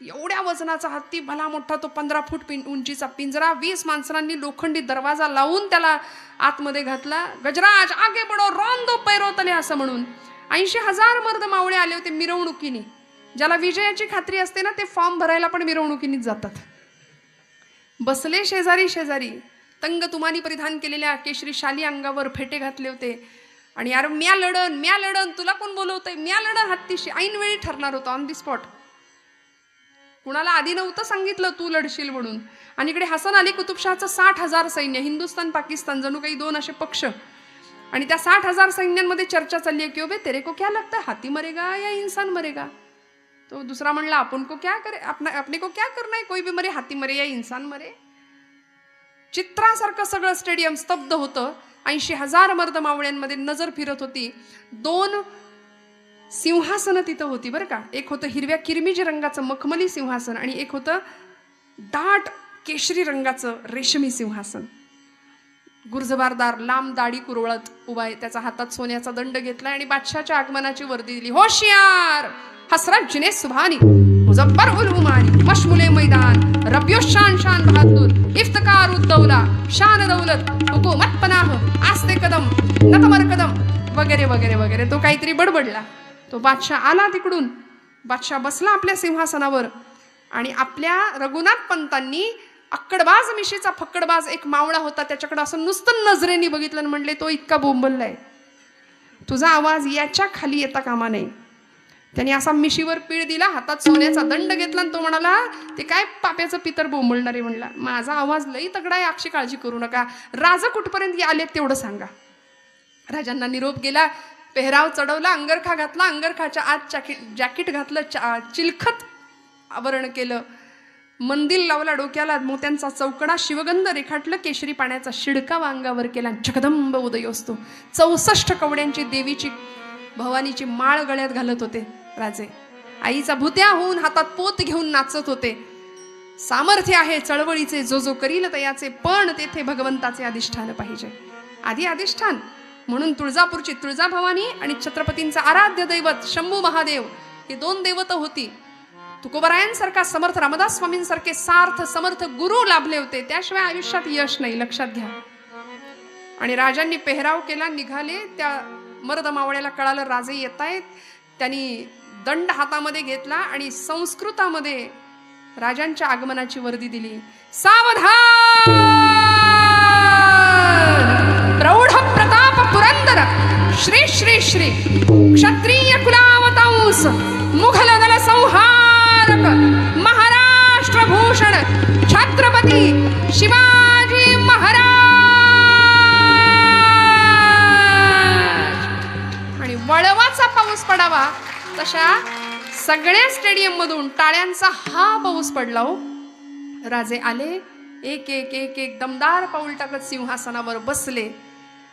एवढ्या वजनाचा हत्ती, भला मोठा तो 15 फूट उंचीचा पिंजरा. 20 माणसांनी लोखंडी दरवाजा लावून त्याला आतमध्ये घातला. गजराज आगे बडो रोंदो पैरो तले असं म्हणून 80,000 मर्द मावळे आले होते मिरवणुकीने. ज्याला विजयाची खात्री असते ना, ते फॉर्म भरायला पण मिरवणुकीनेच जातात. बसले शेजारी शेजारी. तंग तुमानी परिधान केलेल्या केशरी शाली अंगावर फेटे घातले होते आणि यार म्या लढन तुला कोण बोलवतंय, म्या लढन हत्तीशी. ऐनवेळी ठरणार होतं, ऑन दी स्पॉट. कुणाला आधी नव्हतं सांगितलं तू लढशील म्हणून. आणि इकडे हसन अली कुतुबशहाचं 60,000 सैन्य, हिंदुस्थान पाकिस्तान जणू काही दोन असे पक्ष. आणि त्या 60,000 सैन्यांमध्ये चर्चा चालली आहे की बे तेरे को क्या लगता है, हाथी मरेगा या इंसान मरेगा. तो दुसरा म्हणला आपण को क्या करे, अपने को क्या करना है, कोई भी मरे, हाथी मरे या इंसान मरे. चित्रासारखं सगळं स्टेडियम स्तब्ध होतं. 80,000 मर्द मावळ्यांमध्ये नजर फिरत होती. 2 सिंहासनं तिथं होती बरं का. एक होतं हिरव्या किरमिजी रंगाचं मखमली सिंहासन आणि एक होतं दाट केशरी रंगाचं रेशमी सिंहासन. गुर्जबारदार लांब दाढी कुरवळत उभा आहे, त्याचा हातात सोन्याचा दंड घेतला आणि बादशाच्या आगमनाची वर्दी दिली. होशियार हसरत जिने सुभानी मुजफ्फर उल उमानी मशमुले मैदान रबियो शान शान बहादुर इफ्तिकार उद्दौला शान दौलत हुकूमत पनाह आस्ते कदम नतमर कदम वगैरे वगैरे वगैरे. तो काहीतरी बडबडला. तो बादशाह आला तिकडून. बादशाह बसला आपल्या सिंहासनावर आणि आपल्या रघुनाथ पंतांनी अक्कडबाज मिशीचा फक्कडबाज एक मावळा होता, त्याच्याकडे असं नुसतं नजरेने बघितलं आणि म्हणले तो इतका बोंबललाय, तुझा आवाज याच्या खाली येता कामा नाही. त्याने असा मिशीवर पीळ दिला, हातात सोन्याचा दंड घेतला आणि तो म्हणाला ते काय पाप्याचं पितर बोंबलणारे. म्हणला माझा आवाज लई तगडा आहे, अक्षी काळजी करू नका. राजा कुठपर्यंत आले तेवढं सांगा. राजांना निरोप गेला, पेहराव चढवला, अंगरखा घातला, अंगरखाच्या आत जॅकेट घातलं, चिलखत आवरण केलं, मंदिर लावला डोक्याला, मोत्यांचा चौकडा शिवगंध रेखाटलं, केशरी पाण्याचा शिडकावा अंगावर केला. जगदंब उदय असतो. 64 कवड्यांची देवीची भवानीची माळ गळ्यात घालत होते राजे. आईचा भुत्या होऊन हातात पोत घेऊन नाचत होते. सामर्थ्य आहे चळवळीचे, जो जो करील तयाचे, पण तेथे भगवंताचे अधिष्ठान पाहिजे. आधी अधिष्ठान म्हणून तुळजापूरची तुळजाभवानी आणि छत्रपतींचं आराध्य दैवत शंभू महादेव हे 2 देवत होती. तुकोबरायांसारखा समर्थ रामदास स्वामींसारखे सार्थ समर्थ गुरु लाभले होते, त्याशिवाय आयुष्यात यश नाही, लक्षात घ्या. आणि राजांनी पेहराव केला, निघाले. त्या मर्द मावळ्याला कळालं राजे येत आहेत. त्यांनी दंड हातामध्ये घेतला आणि संस्कृतामध्ये राजांच्या आगमनाची वर्दी दिली. सावधान प्रौढ प्रताप पुरंदर श्री श्री श्री क्षत्रिय कुलावतांस मुघल दल संहारक महाराष्ट्र भूषण छत्रपती शिवाजी महाराज. आणि वळवाचा पाऊस पडावा तशा सगळ्या स्टेडियम मधून टाळ्यांचा हा पाऊस पडला. हो राजे आले, एक एक एक एक दमदार पाऊल टाकत सिंहासनावर बसले.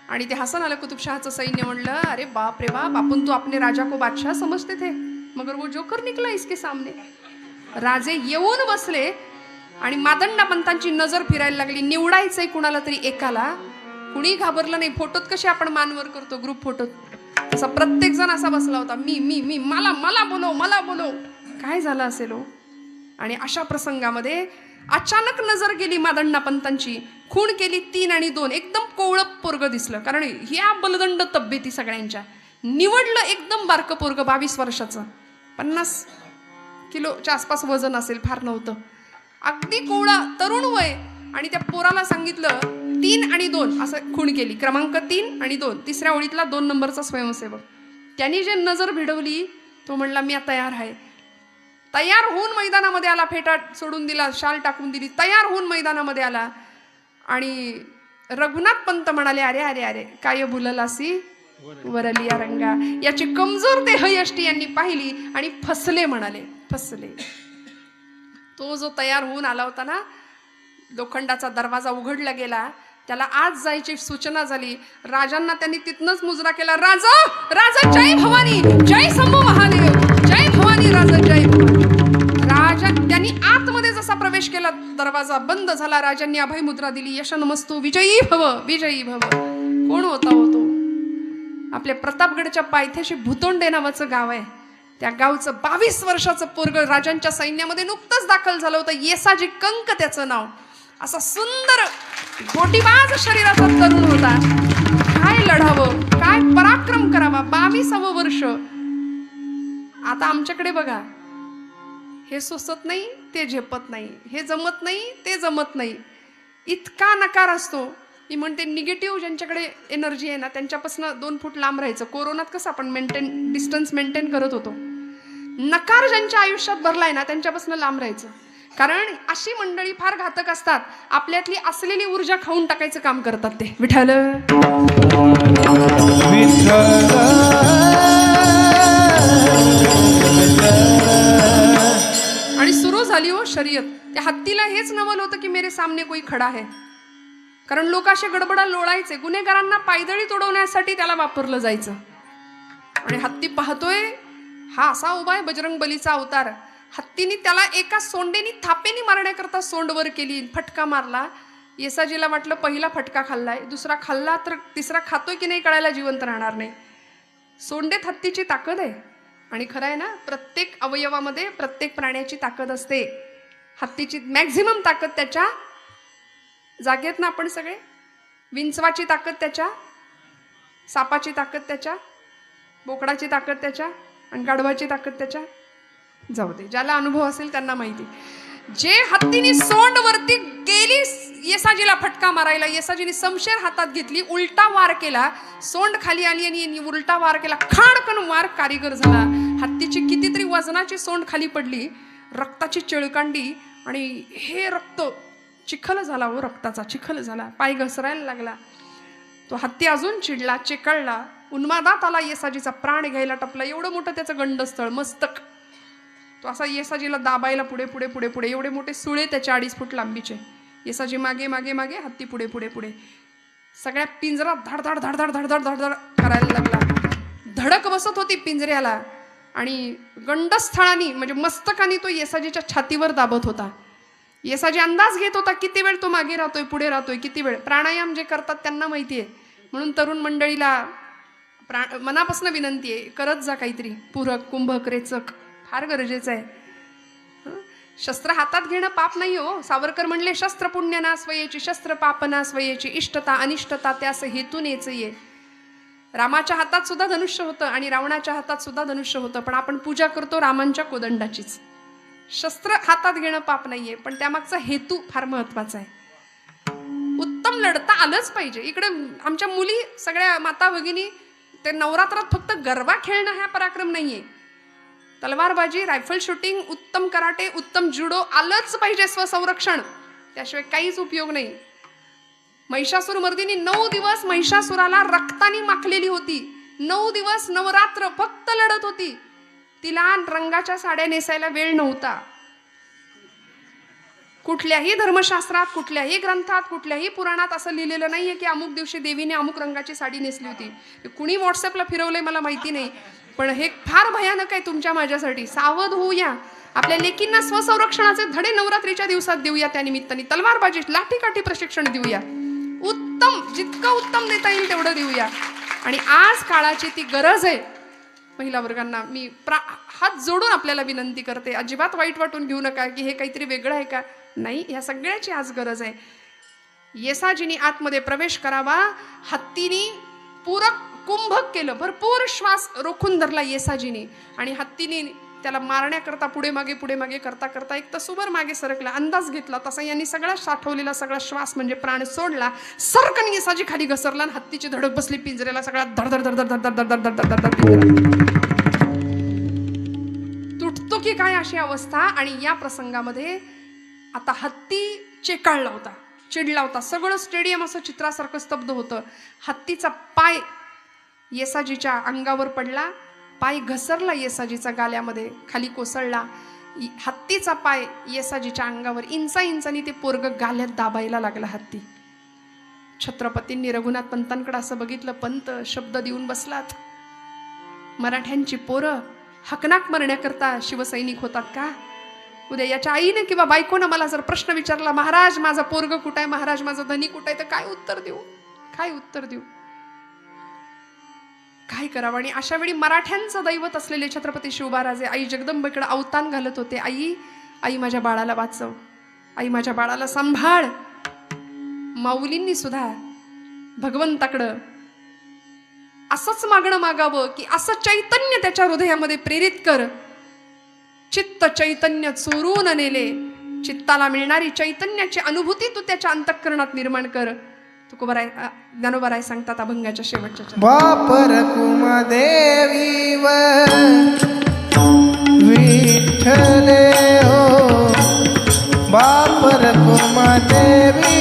आणि ते हसन अली कुतुबशहाचं सैन्य म्हणलं अरे बाप रे बाप, आपण तो अपने राजा को बादशाह समजते थे मगर वो जोकर निकला इसके सामने. राजे येऊन बसले आणि मादंडा पंतांची नजर फिरायला लागली. निवडायचंय कुणाला तरी एकाला. कुणी घाबरलं नाही. फोटोत कसे आपण मानवर करतो ग्रुप फोटोत, तसा प्रत्येक जण असा बसला होता. मी मी मी मला मला बोलव मला बोलव. काय झालं असेल हो. आणि अशा प्रसंगामध्ये अचानक नजर गेली मादंडा पंतांची. खूण केली 3 आणि 2. एकदम कोवळं पोरग दिसलं, कारण ह्या बलदंड तब्येती सगळ्यांच्या. निवडलं एकदम बारकं पोरग, 22 वर्षाचं, 50 किलोच्या आसपास वजन असेल, फार नव्हतं. अगदी कोवळा तरुण वय. आणि त्या पोराला सांगितलं 3 आणि 2 असं खूण केली. क्रमांक 3 आणि 2. तिसऱ्या ओळीतला 2 नंबरचा स्वयंसेवक. त्यांनी जे नजर भिडवली तो म्हणला मी तयार आहे. तयार होऊन मैदानामध्ये आला. फेटा सोडून दिला, शाल टाकून दिली, तयार होऊन मैदानामध्ये आला. आणि रघुनाथ पंत म्हणाले अरे अरे अरे काय भुललासी वरलिया रंगा. याची कमजोर देहयष्टी यांनी पाहिली आणि फसले म्हणाले, फसले. तो जो तयार होऊन आला होता ना, लोखंडाचा दरवाजा उघडला गेला. त्याला आज जायची सूचना झाली. राजांना त्यांनी तिथनच मुजरा केला. राजा राजा जय भवानी, जय शंभू महादेव, जय भवानी राजा जय भवानी. राजा त्यांनी आतमध्ये जसा प्रवेश केला, दरवाजा बंद झाला. राजांनी अभय मुद्रा दिली. यशनमस्तू विजयी भव विजयी भव. कोण होता हो तो? आपल्या प्रतापगडच्या पायथ्याशी भुतोंडे नावाचं गाव आहे. त्या गावचं 22 वर्षाचं पोरग राजांच्या सैन्यामध्ये नुकतंच दाखल झालं होतं. येसाजी कंक त्याचं नाव. असा सुंदर गोटीबाज शरीराचा तरुण होता. काय लढावं, काय पराक्रम करावा. 22वं वर्ष. आता आमच्याकडे बघा, हे सोसत नाही ते झेपत नाही, हे जमत नाही ते जमत नाही. इतका नकार असतो. मी म्हणते निगेटिव्ह ज्यांच्याकडे एनर्जी आहे ना त्यांच्यापासून 2 फूट लांब राहायचं. कोरोनात कसं आपण डिस्टन्स मेंटेन करत होतो. नकार ज्यांच्या आयुष्यात भरलाय ना त्यांच्यापासून लांब राहायचं. कारण अशी मंडळी फार घातक असतात. आपल्यातली असलेली ऊर्जा खाऊन टाकायचं काम करतात ते. विठ्ठल आणि सुरू झाली हो शर्यत. त्या हत्तीला हेच नवल होतं की मेरे सामने कोई खडा है. कारण लोक असे गडबडा लोळायचे. गुन्हेगारांना पायदळी तोडवण्यासाठी त्याला वापरलं जायचं. आणि हत्ती पाहतोय हा असा उभा आहे बजरंग बलीचा अवतार. हत्तीने त्याला एका सोंडेनी थापेनी मारण्याकरता सोंड वर केली. फटका मारला. येसाजीला वाटलं पहिला फटका खाल्लाय, दुसरा खाल्ला तर तिसरा खातोय की नाही कळायला जिवंत राहणार नाही. सोंडेत हत्तीची ताकद आहे. आणि खरं आहे ना, प्रत्येक अवयवामध्ये प्रत्येक प्राण्याची ताकद असते. हत्तीची मॅक्झिमम ताकद त्याच्या जागेत ना. आपण सगळे विंचवाची ताकद त्याच्या, सापाची ताकद त्याच्या, बोकडाची ताकद त्याच्या आणि गाढवाची ताकद त्याच्या. जाऊ दे, ज्याला अनुभव असेल त्यांना माहिती. जे हत्तीने सोंड वरती गेली येसाजीला फटका मारायला, येसाजीने समशेर हातात घेतली, उलटा वार केला. सोंड खाली आली आणि उलटा वार केला. खाडकन वार कारीगर झाला. हत्तीची कितीतरी वजनाची सोंड खाली पडली. रक्ताची चिळकांडी आणि हे रक्त चिखल झाला हो, रक्ताचा चिखल झाला. पाय घसरायला लागला. तो हत्ती अजून चिडला, चिकळला, उन्मादात आला. येसाजीचा प्राण घ्यायला टपला. एवढं मोठं त्याचं गंडस्थळ मस्तक. तो असा येसाजीला दाबायला पुढे पुढे पुढे पुढे. एवढे मोठे सुळे त्याच्या 2.5 फूट लांबीचे. येसाजी मागे मागे मागे, हत्ती पुढे पुढे पुढे. सगळ्या पिंजरा धडधड धडधड धडधड धडधड करायला लागला. धडक बसत होती पिंजऱ्याला. आणि गंडस्थळाने म्हणजे मस्तकाने तो येसाजीच्या छातीवर दाबत होता. येसाजी अंदाज घेत होता किती वेळ तो मागे राहतोय पुढे राहतोय, किती वेळ. प्राणायाम जे करतात त्यांना माहिती आहे. म्हणून तरुण मंडळीला मनापासून विनंती आहे, करत जा काहीतरी. पूरक, कुंभक, रेचक फार गरजेचं आहे. शस्त्र हातात घेणं पाप नाही हो. सावरकर म्हणले, शस्त्र पुण्य ना स्वयेची, शस्त्र पाप ना स्वयेची, इष्टता अनिष्टता त्यास हेतून ये. रामाच्या हातात सुद्धा धनुष्य होतं आणि रावणाच्या हातात सुद्धा धनुष्य होतं. पण आपण पूजा करतो रामांच्या कोदंडाचीच. शस्त्र हातात घेणं पाप नाहीये, पण त्यामागचा हेतू फार महत्वाचा आहे. उत्तम लढता आलंच पाहिजे. इकडे आमच्या मुली सगळ्या माता भगिनी ते नवरात्रात फक्त गरबा खेळणं हा पराक्रम नाहीये. तलवारबाजी, रायफल शूटिंग, उत्तम कराटे, उत्तम जुडो आलंच पाहिजे. स्वसंरक्षण त्याशिवाय काहीच उपयोग नाही. महिषासूर मर्दिनी 9 दिवस महिषासुराला रक्तानी माखलेली होती. 9 दिवस नवरात्र फक्त लढत होती. तिला रंगाच्या साड्या नेसायला वेळ नव्हता. कुठल्याही धर्मशास्त्रात, कुठल्याही ग्रंथात, कुठल्याही पुराणात असं लिहिलेलं नाहीये की अमुक दिवशी देवीने अमुक रंगाची साडी नेसली होती. कुणी व्हॉट्सअपला फिरवलंय मला माहिती नाही. पण हे फार भयानक आहे तुमच्या माझ्यासाठी. सावध होऊया. आपल्या लेकींना स्वसंरक्षणाचे धडे नवरात्रीच्या दिवसात देऊया. त्या निमित्ताने तलवारबाजी, लाठीकाठी प्रशिक्षण देऊया. उत्तम, जितकं उत्तम देता येईल तेवढं देऊया. आणि आज काळाची ती गरज आहे. महिला वर्गांना मी हात जोडून आपल्याला विनंती करते, अजिबात वाईट वाटून घेऊ नका की हे काहीतरी वेगळं आहे का. नाही, ह्या सगळ्याची आज गरज आहे. येसाजीनी आतमध्ये प्रवेश करावा. हत्तीनी पूरक कुंभक केलं. भरपूर श्वास रोखून धरला येसाजीने. आणि हत्तीने त्याला मारण्याकरता पुढे मागे करता करता एक तसूभर मागे सरकला. अंदाज घेतला तसा यांनी सगळा साठवलेला सगळा श्वास म्हणजे प्राण सोडला. सरकन येसाजी खाली घसरला आणि हत्तीची धडक बसली पिंजऱ्याला. सगळा धडधड धडधड धडधड धडधड धडधड तुटतो की काय अशी अवस्था. आणि या प्रसंगामध्ये आता हत्ती चेकाळला होता, चिडला होता. सगळं स्टेडियम असं चित्रासारखं स्तब्ध होतं. हत्तीचा पाय येसाजीच्या अंगावर पडला. पाय घसरला येसाजीचा गाल्यामध्ये, खाली कोसळला. हत्तीचा पाय येसाजीच्या अंगावर इंचांनी ते पोरग गाल्यात दाबायला लागला. हत्ती. छत्रपतींनी रघुनाथ पंतांकडे असं बघितलं. पंत शब्द देऊन बसलात. मराठ्यांची पोरं हकनाक मरण्याकरता शिवसैनिक होतात का. उद्या याच्या आईने किंवा बायकोनं मला जर प्रश्न विचारला, महाराज माझा पोरग कुठं आहे, महाराज माझा धनी कुठं आहे, तर काय उत्तर देऊ, काय उत्तर देऊ, काय करावं. आणि अशा वेळी मराठ्यांचं दैवत असलेले छत्रपती शिवबाराजे आई जगदंबेकडे अवतान घालत होते. आई, आई माझ्या बाळाला वाचव, आई माझ्या बाळाला सांभाळ. माऊलींनी सुद्धा भगवंताकडं असंच मागणं मागावं की असं चैतन्य त्याच्या हृदयामध्ये प्रेरित कर. चित्त चैतन्य चोरून नेले, चित्ताला मिळणारी चैतन्याची अनुभूती तू त्याच्या अंतःकरणात निर्माण कर. तुकोबराय ज्ञानोबराय सांगतात अभंगाच्या शेवटच्या चरणात. वापर कुमदेवी व विठ्ठले हो वापर कुमदेवी